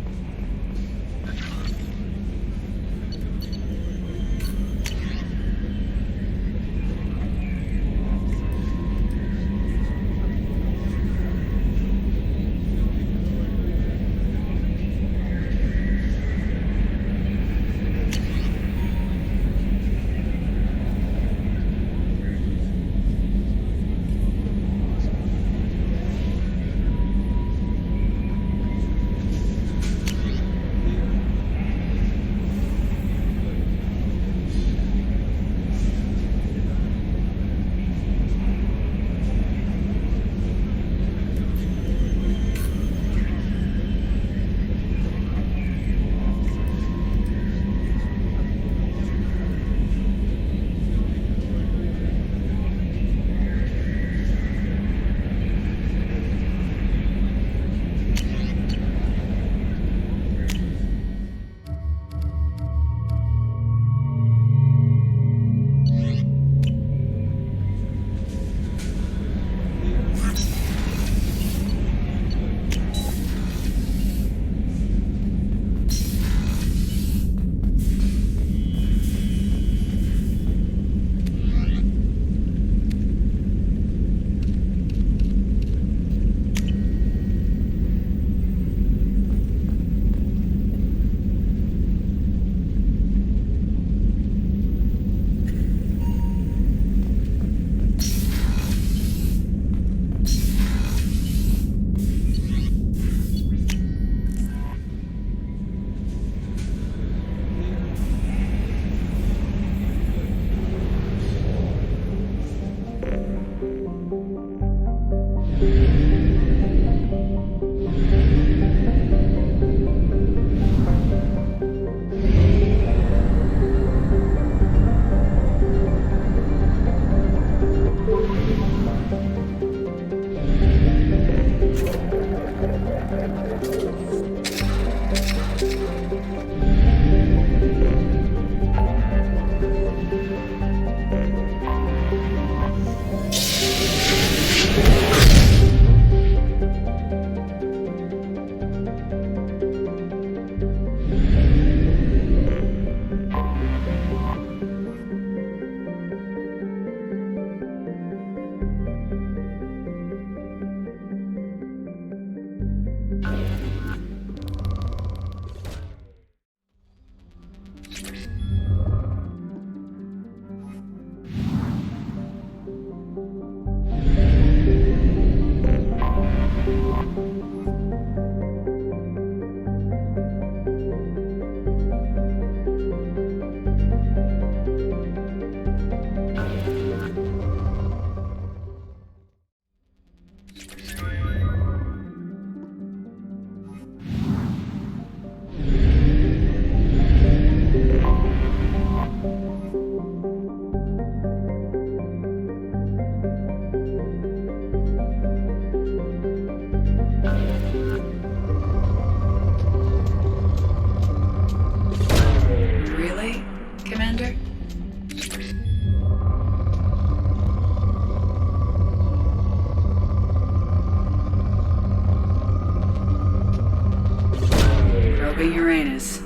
Mapping Uranus.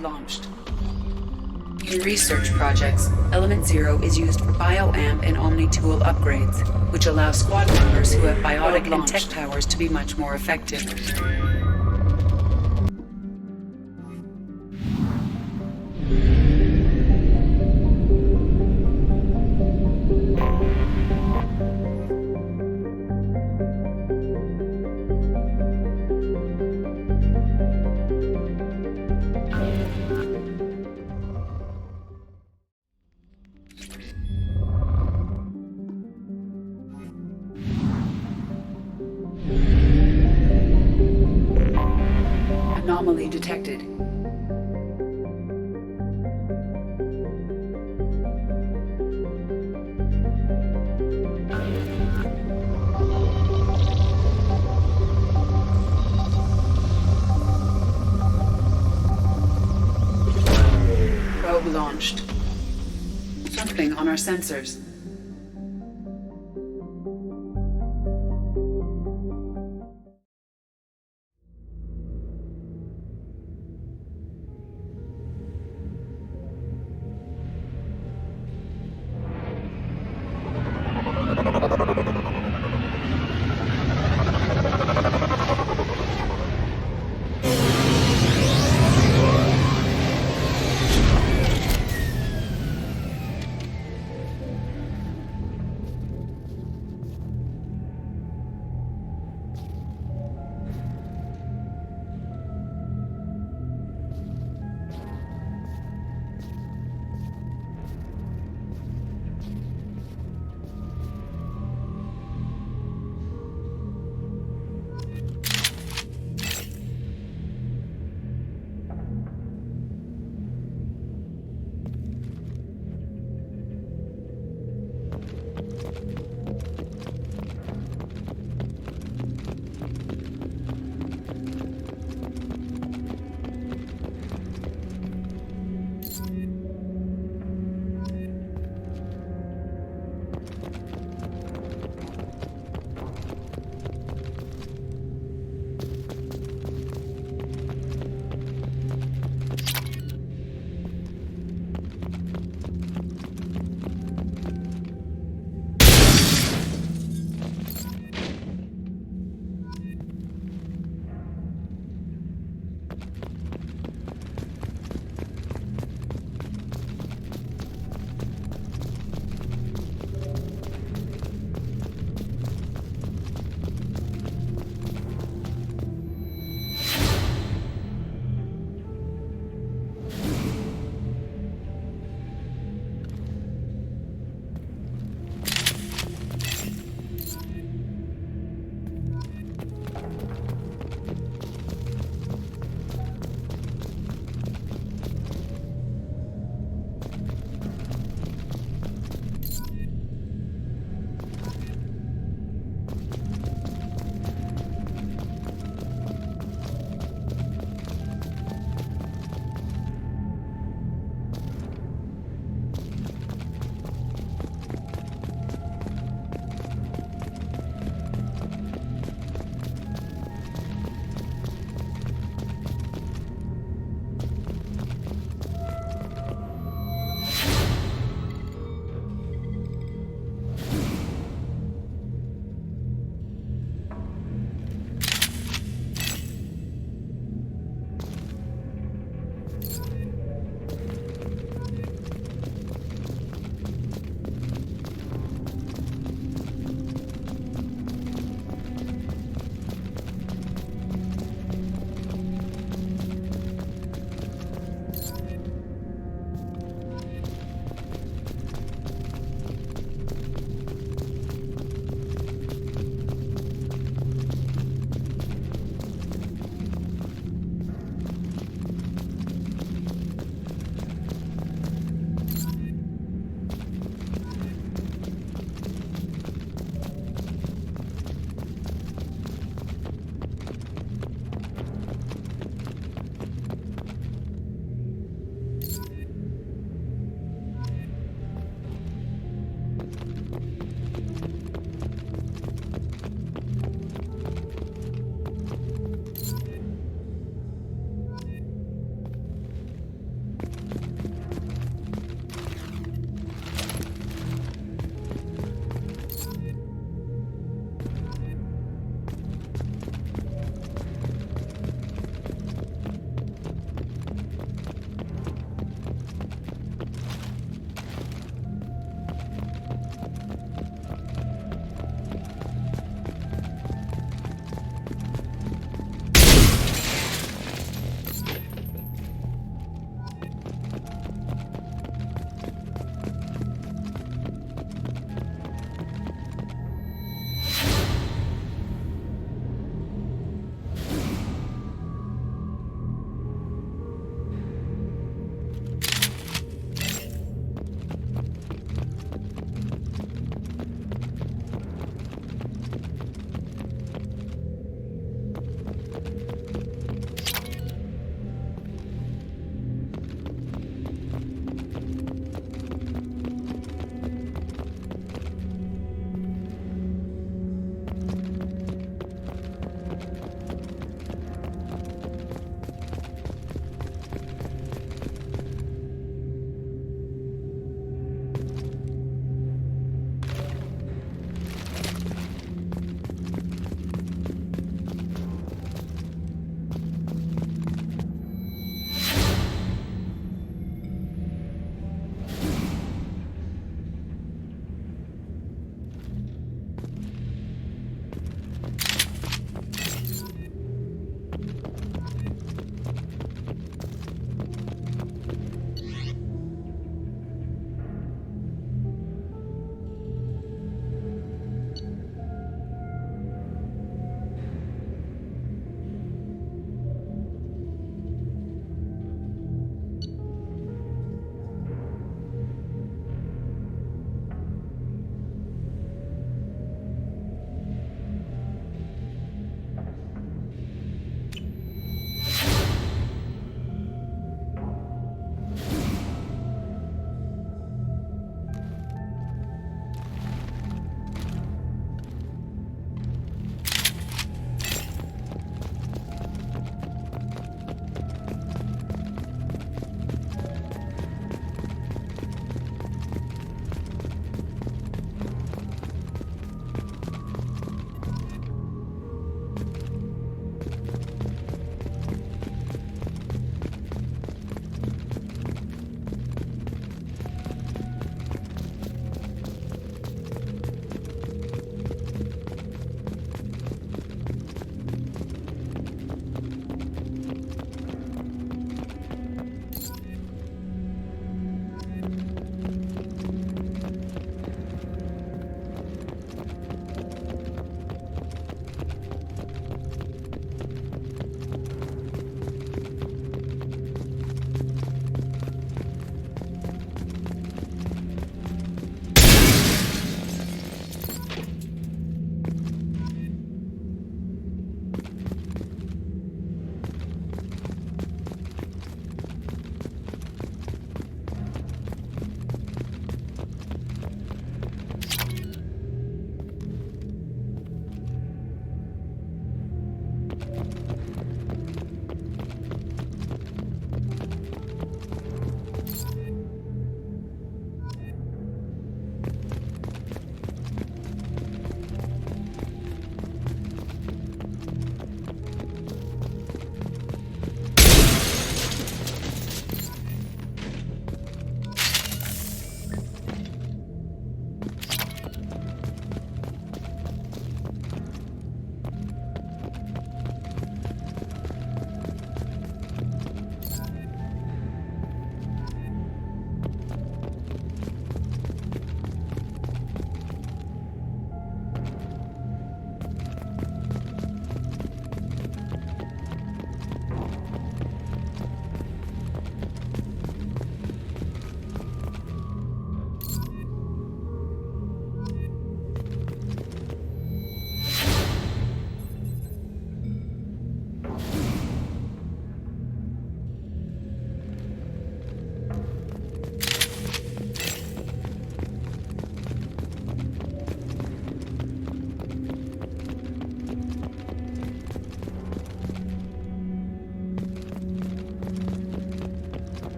Launched. In research projects, Element Zero is used for bioamp and omni-tool upgrades, which allow squad members who have biotic and tech powers to be much more effective. Anomaly detected. Launched. Something on our sensors.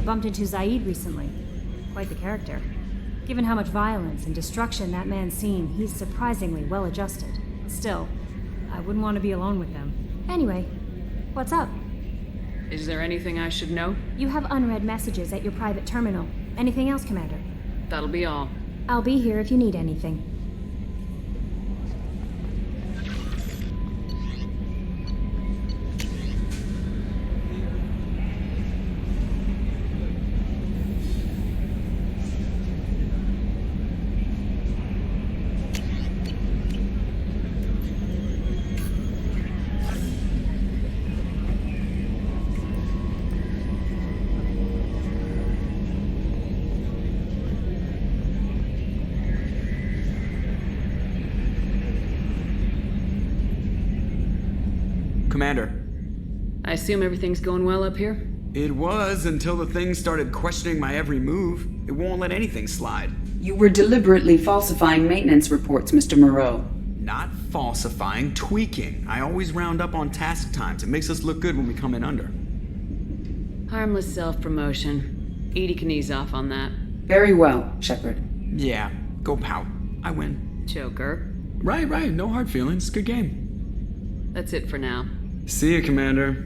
bumped into Zaeed recently. Quite the character. Given how much violence and destruction that man's seen, he's surprisingly well-adjusted. Still, I wouldn't want to be alone with them. Anyway, what's up? Is there anything I should know? You have unread messages at your private terminal. Anything else, Commander? That'll be all. I'll be here if you need anything. Commander. I assume everything's going well up here? It was until the thing started questioning my every move. It won't let anything slide. You were deliberately falsifying maintenance reports, Mr. Moreau. Not falsifying, tweaking. I always round up on task times. It makes us look good when we come in under. Harmless self-promotion. Edie can ease off on that. Very well, Shepard. Yeah, go pout. I win. Joker. Right. No hard feelings. Good game. That's it for now. See you, Commander.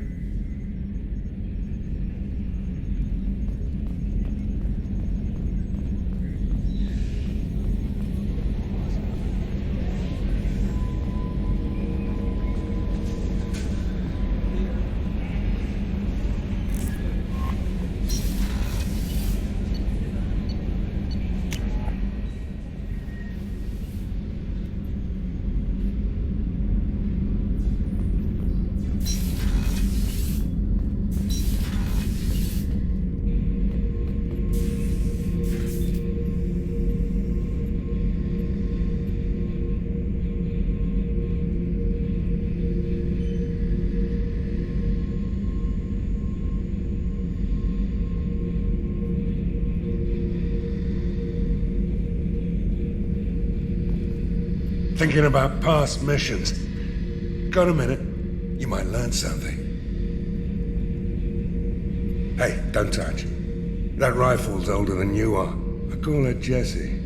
Thinking about past missions. Got a minute? You might learn something. Hey, don't touch. That rifle's older than you are. I call her Jessie.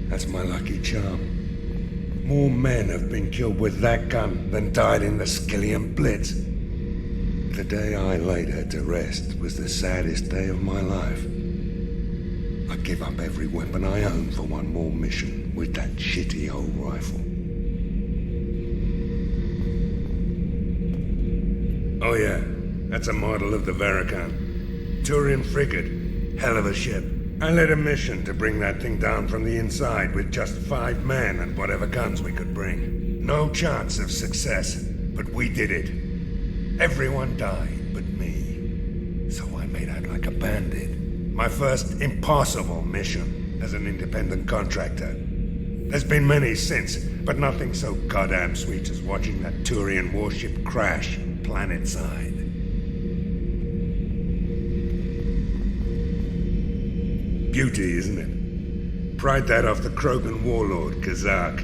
That's my lucky charm. More men have been killed with that gun than died in the Skillian Blitz. The day I laid her to rest was the saddest day of my life. I give up every weapon I own for one more mission with that shitty old rifle. Oh yeah, that's a model of the Veracon. Turian frigate, hell of a ship. I led a mission to bring that thing down from the inside with just 5 men and whatever guns we could bring. No chance of success, but we did it. Everyone died but me. So I made out like a bandit. My first impossible mission as an independent contractor. There's been many since, but nothing so goddamn sweet as watching that Turian warship crash planet-side. Beauty, isn't it? Pried that off the Krogan warlord, Kazak.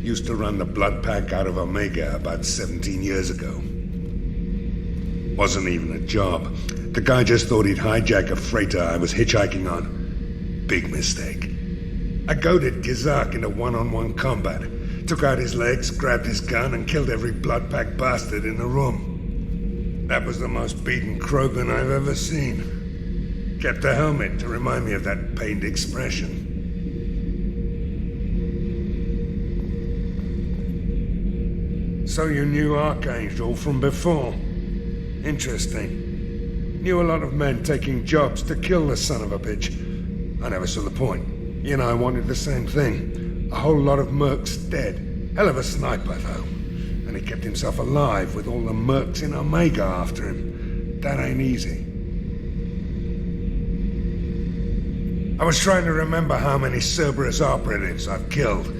Used to run the blood pack out of Omega about 17 years ago. Wasn't even a job. The guy just thought he'd hijack a freighter I was hitchhiking on. Big mistake. I goaded Kazak into one-on-one combat. Took out his legs, grabbed his gun, and killed every blood pack bastard in the room. That was the most beaten Krogan I've ever seen. Kept a helmet to remind me of that pained expression. So you knew Archangel from before? Interesting. Knew a lot of men taking jobs to kill the son of a bitch. I never saw the point. You know, I wanted the same thing. A whole lot of mercs dead. Hell of a sniper, though. And he kept himself alive with all the mercs in Omega after him. That ain't easy. I was trying to remember how many Cerberus operatives I've killed.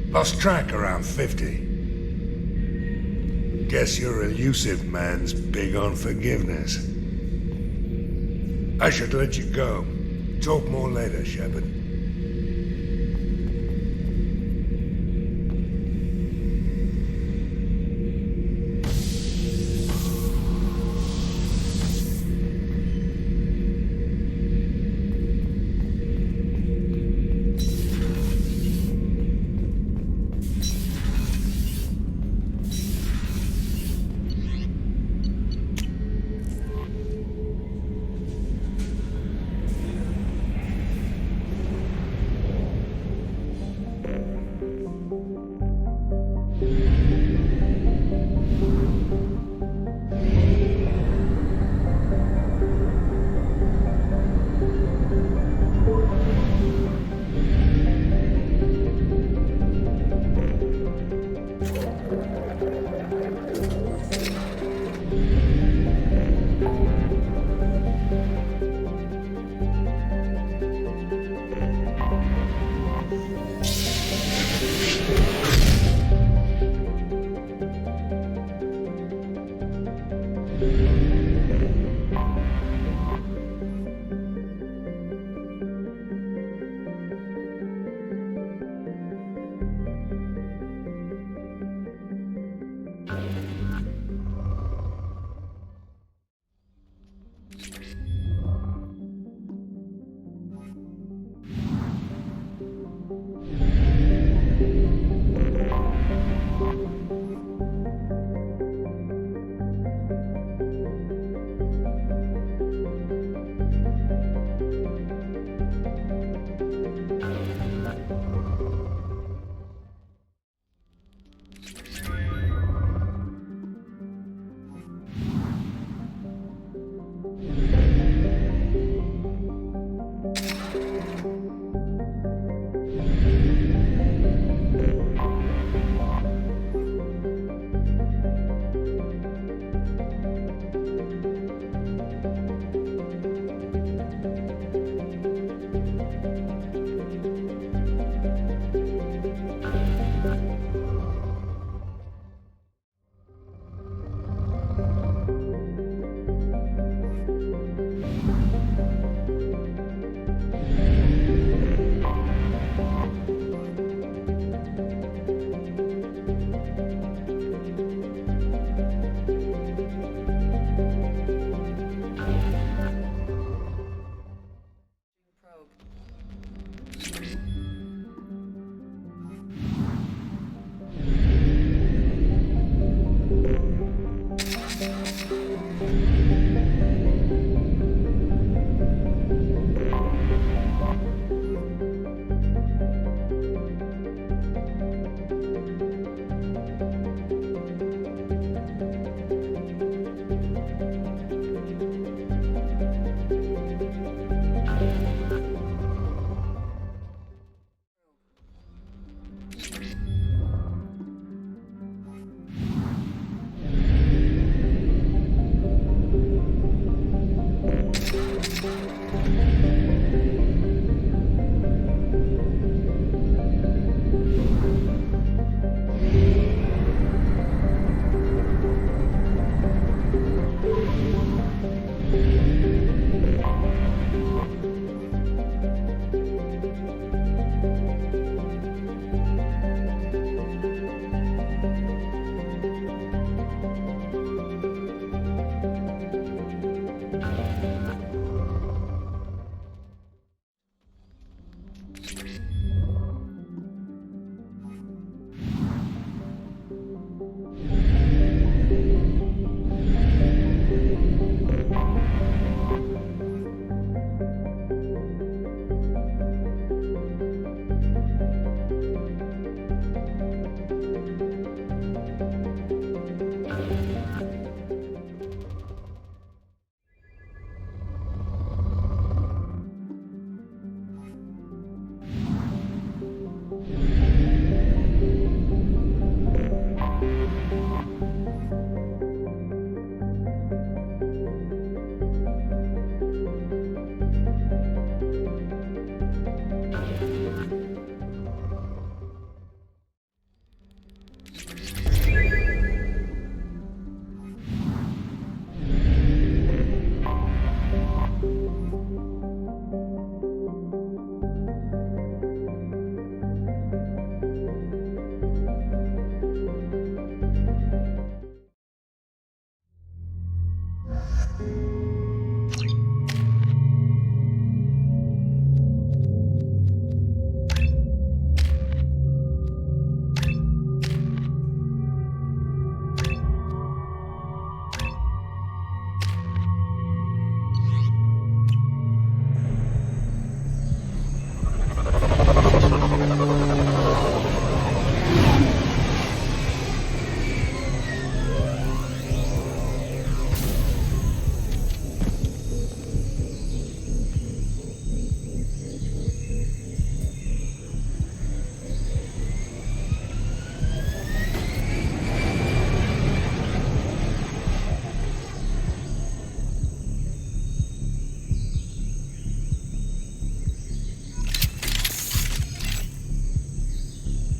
Lost track around 50. Guess your elusive man's big on forgiveness. I should let you go. Talk more later, Shepard.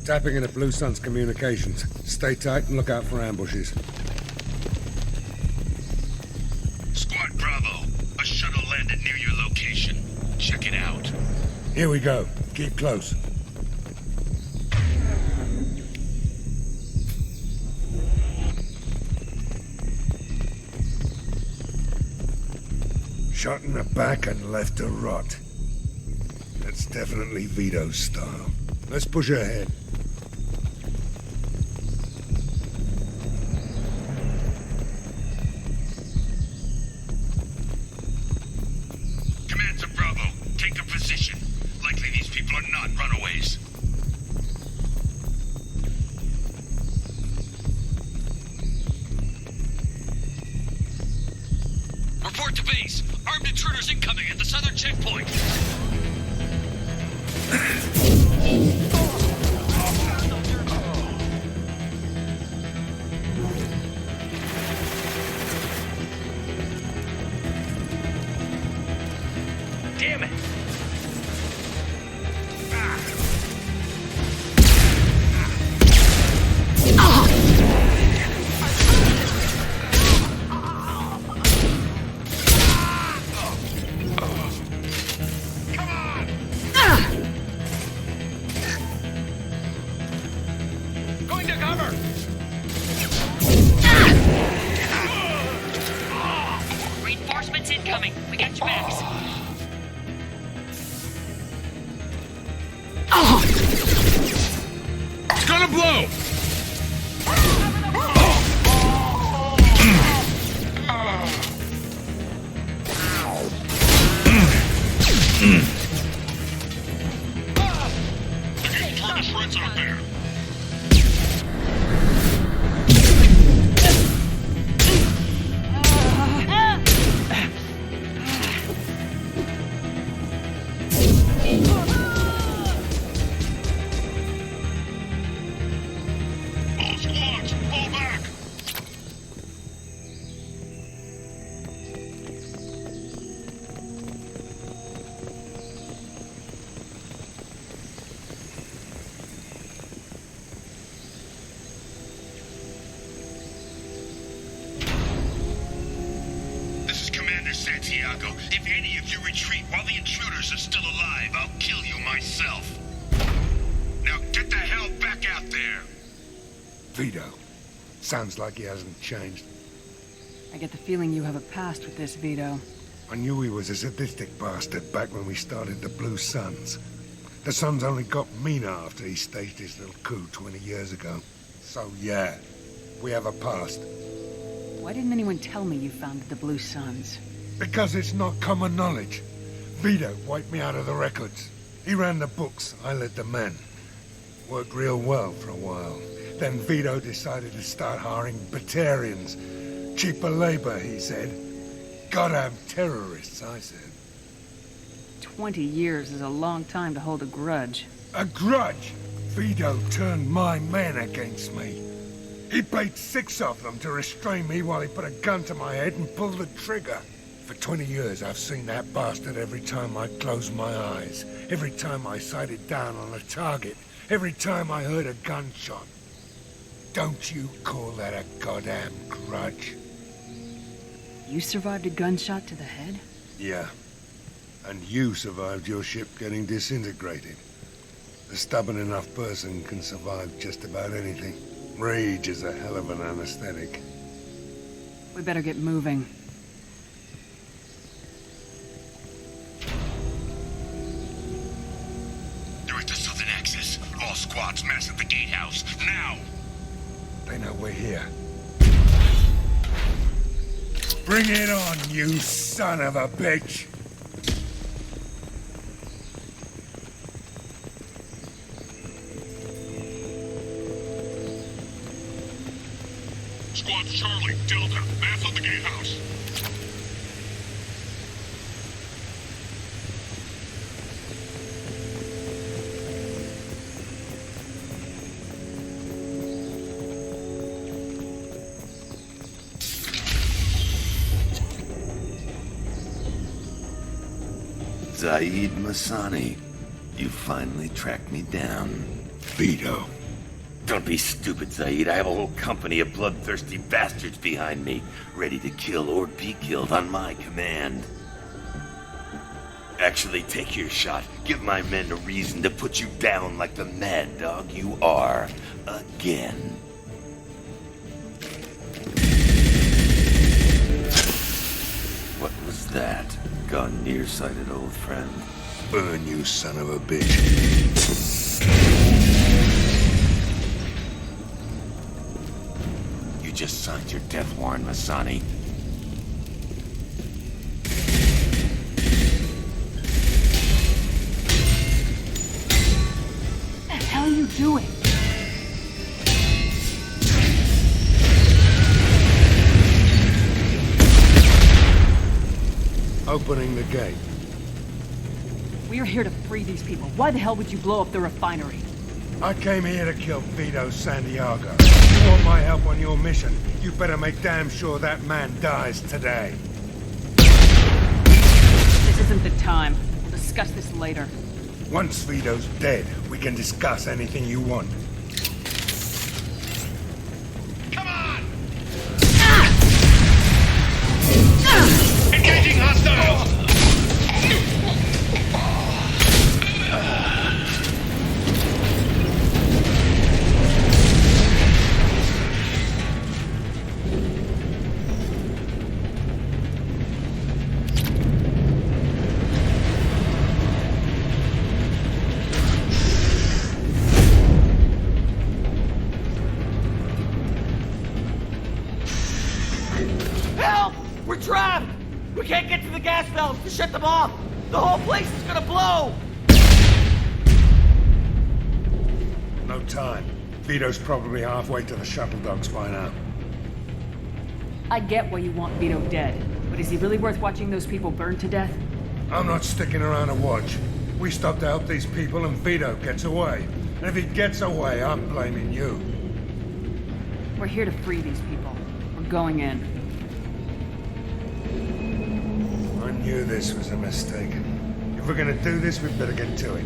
Tapping into Blue Sun's communications. Stay tight and look out for ambushes. Squad Bravo, a shuttle landed near your location. Check it out. Here we go. Keep close. Shot in the back and left to rot. That's definitely Vito's style. Let's push ahead. Command to Bravo. Take a position. Likely these people are not runaways. Report to base. Armed intruders incoming at the southern checkpoint. Damn it! Cover! Reinforcements incoming. We got your backs. It's gonna blow! They're getting torn to shreds out there. All squads, fall back! This is Commander Santiago. If any of you retreat while the intruders are still alive, I'll kill you myself. Now get the hell back out there! Vito. Sounds like he hasn't changed. I get the feeling you have a past with this, Vito. I knew he was a sadistic bastard back when we started the Blue Suns. The Suns only got meaner after he staged his little coup 20 years ago. So yeah, we have a past. Why didn't anyone tell me you founded the Blue Suns? Because it's not common knowledge. Vito wiped me out of the records. He ran the books, I led the men. Worked real well for a while. Then Vito decided to start hiring Batarians. Cheaper labor, he said. Goddamn terrorists, I said. 20 years is a long time to hold a grudge. A grudge? Vito turned my men against me. He paid 6 of them to restrain me while he put a gun to my head and pulled the trigger. For 20 years, I've seen that bastard every time I closed my eyes. Every time I sighted down on a target. Every time I heard a gunshot. Don't you call that a goddamn grudge? You survived a gunshot to the head? Yeah. And you survived your ship getting disintegrated. A stubborn enough person can survive just about anything. Rage is a hell of an anesthetic. We better get moving. They're at the southern axis. All squads mass at the gatehouse. Now! They know we're here. Bring it on, you son of a bitch! Squads Charlie, Delta, mass on the gatehouse. Zaeed Masani, you finally tracked me down. Vito. Don't be stupid, Zaeed. I have a whole company of bloodthirsty bastards behind me, ready to kill or be killed on my command. Actually, take your shot. Give my men a reason to put you down like the mad dog you are. Again. What was that? Gone nearsighted, old friend. Burn, you son of a bitch. You just signed your death warrant, Masani. What the hell are you doing? Opening the gate. We're here to free these people. Why the hell would you blow up the refinery? I came here to kill Vito Santiago. You want my help on your mission? You better make damn sure that man dies today. This isn't the time. We'll discuss this later. Once Vito's dead, we can discuss anything you want. Come on! Engaging hostiles! Help! We're trapped! We can't get to the gas valves to shut them off! The whole place is gonna blow! No time. Vito's probably halfway to the shuttle docks by now. I get why you want Vito dead, but is he really worth watching those people burn to death? I'm not sticking around to watch. We stop to help these people and Vito gets away. And if he gets away, I'm blaming you. We're here to free these people. We're going in. I knew this was a mistake. If we're gonna do this, we'd better get to it.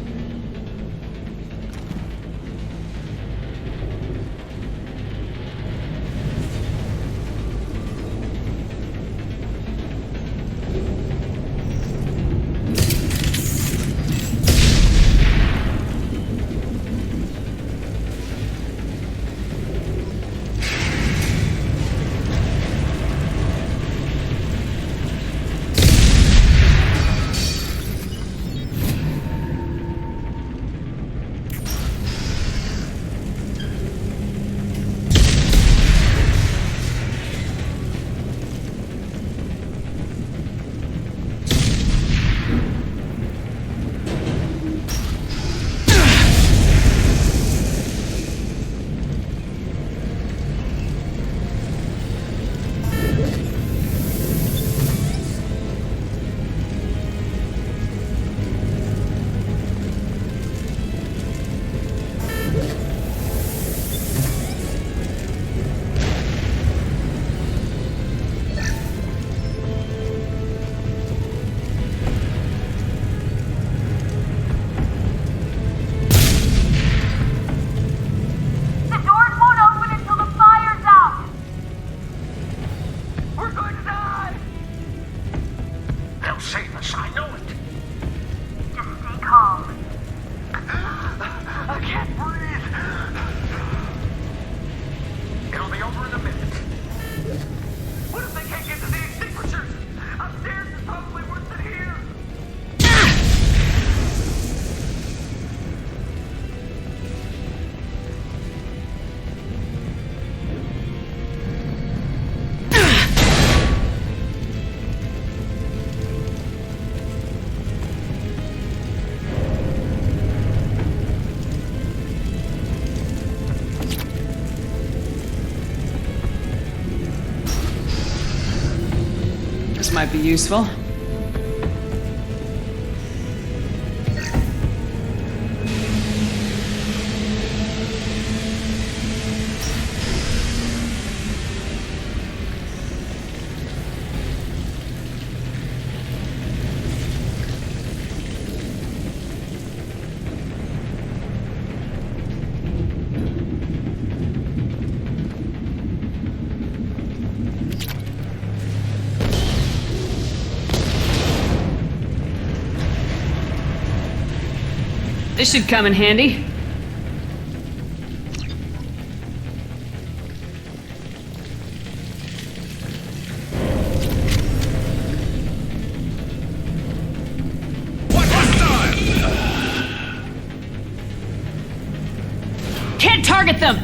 Might be useful. This should come in handy. Can't target them!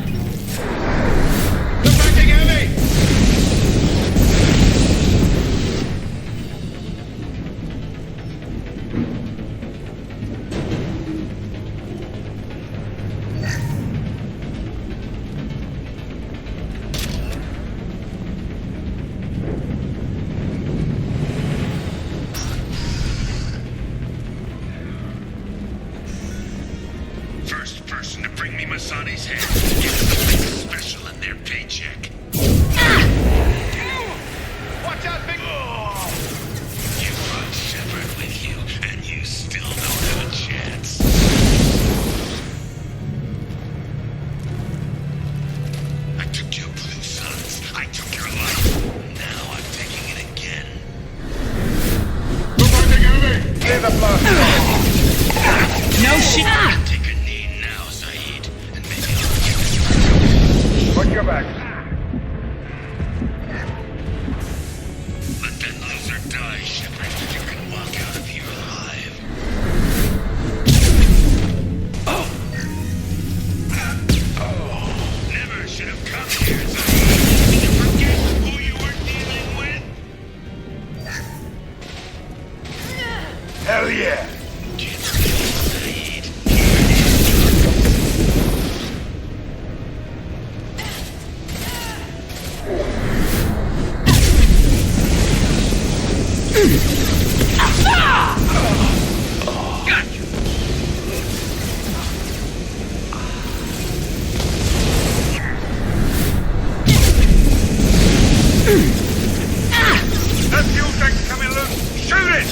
No shit! Take a knee now, Zaeed, and maybe I'll give you. Watch your back. Let that loser die, Shepard. You can walk out of here alive. Never should have come here, Zaeed. Did you forget who you were dealing with? That fuel tank's coming loose! Shoot it!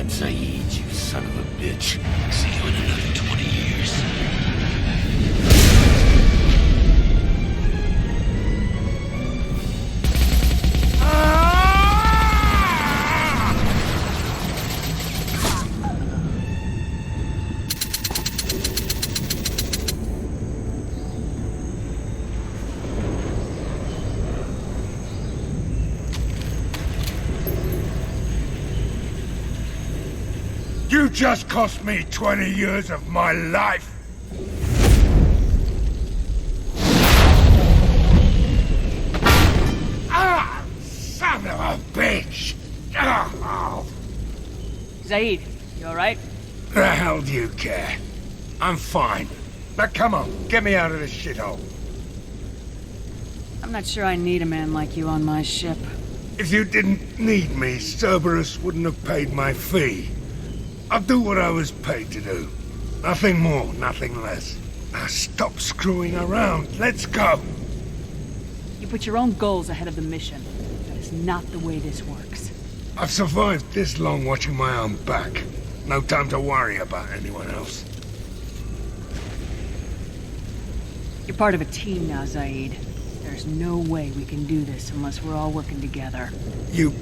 Zaeed, you son of a bitch. See you in another 20 years. You just cost me 20 years of my life! Ah! Son of a bitch! Oh. Zaeed, you alright? The hell do you care? I'm fine. Now come on, get me out of this shithole. I'm not sure I need a man like you on my ship. If you didn't need me, Cerberus wouldn't have paid my fee. I'll do what I was paid to do. Nothing more, nothing less. Now stop screwing around. Let's go. You put your own goals ahead of the mission. That is not the way this works. I've survived this long watching my own back. No time to worry about anyone else. You're part of a team now, Zaeed. There's no way we can do this unless we're all working together. You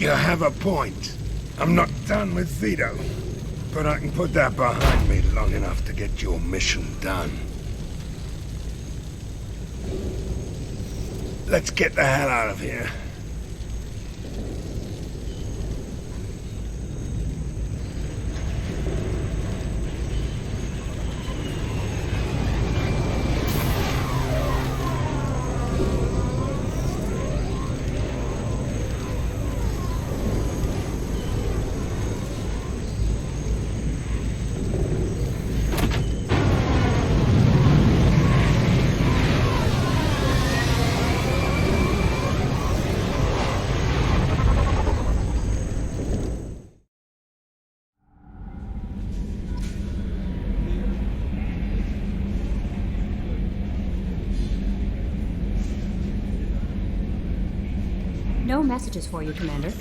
have a point. I'm not done with Vito, but I can put that behind me long enough to get your mission done. Let's get the hell out of here. No messages for you, Commander.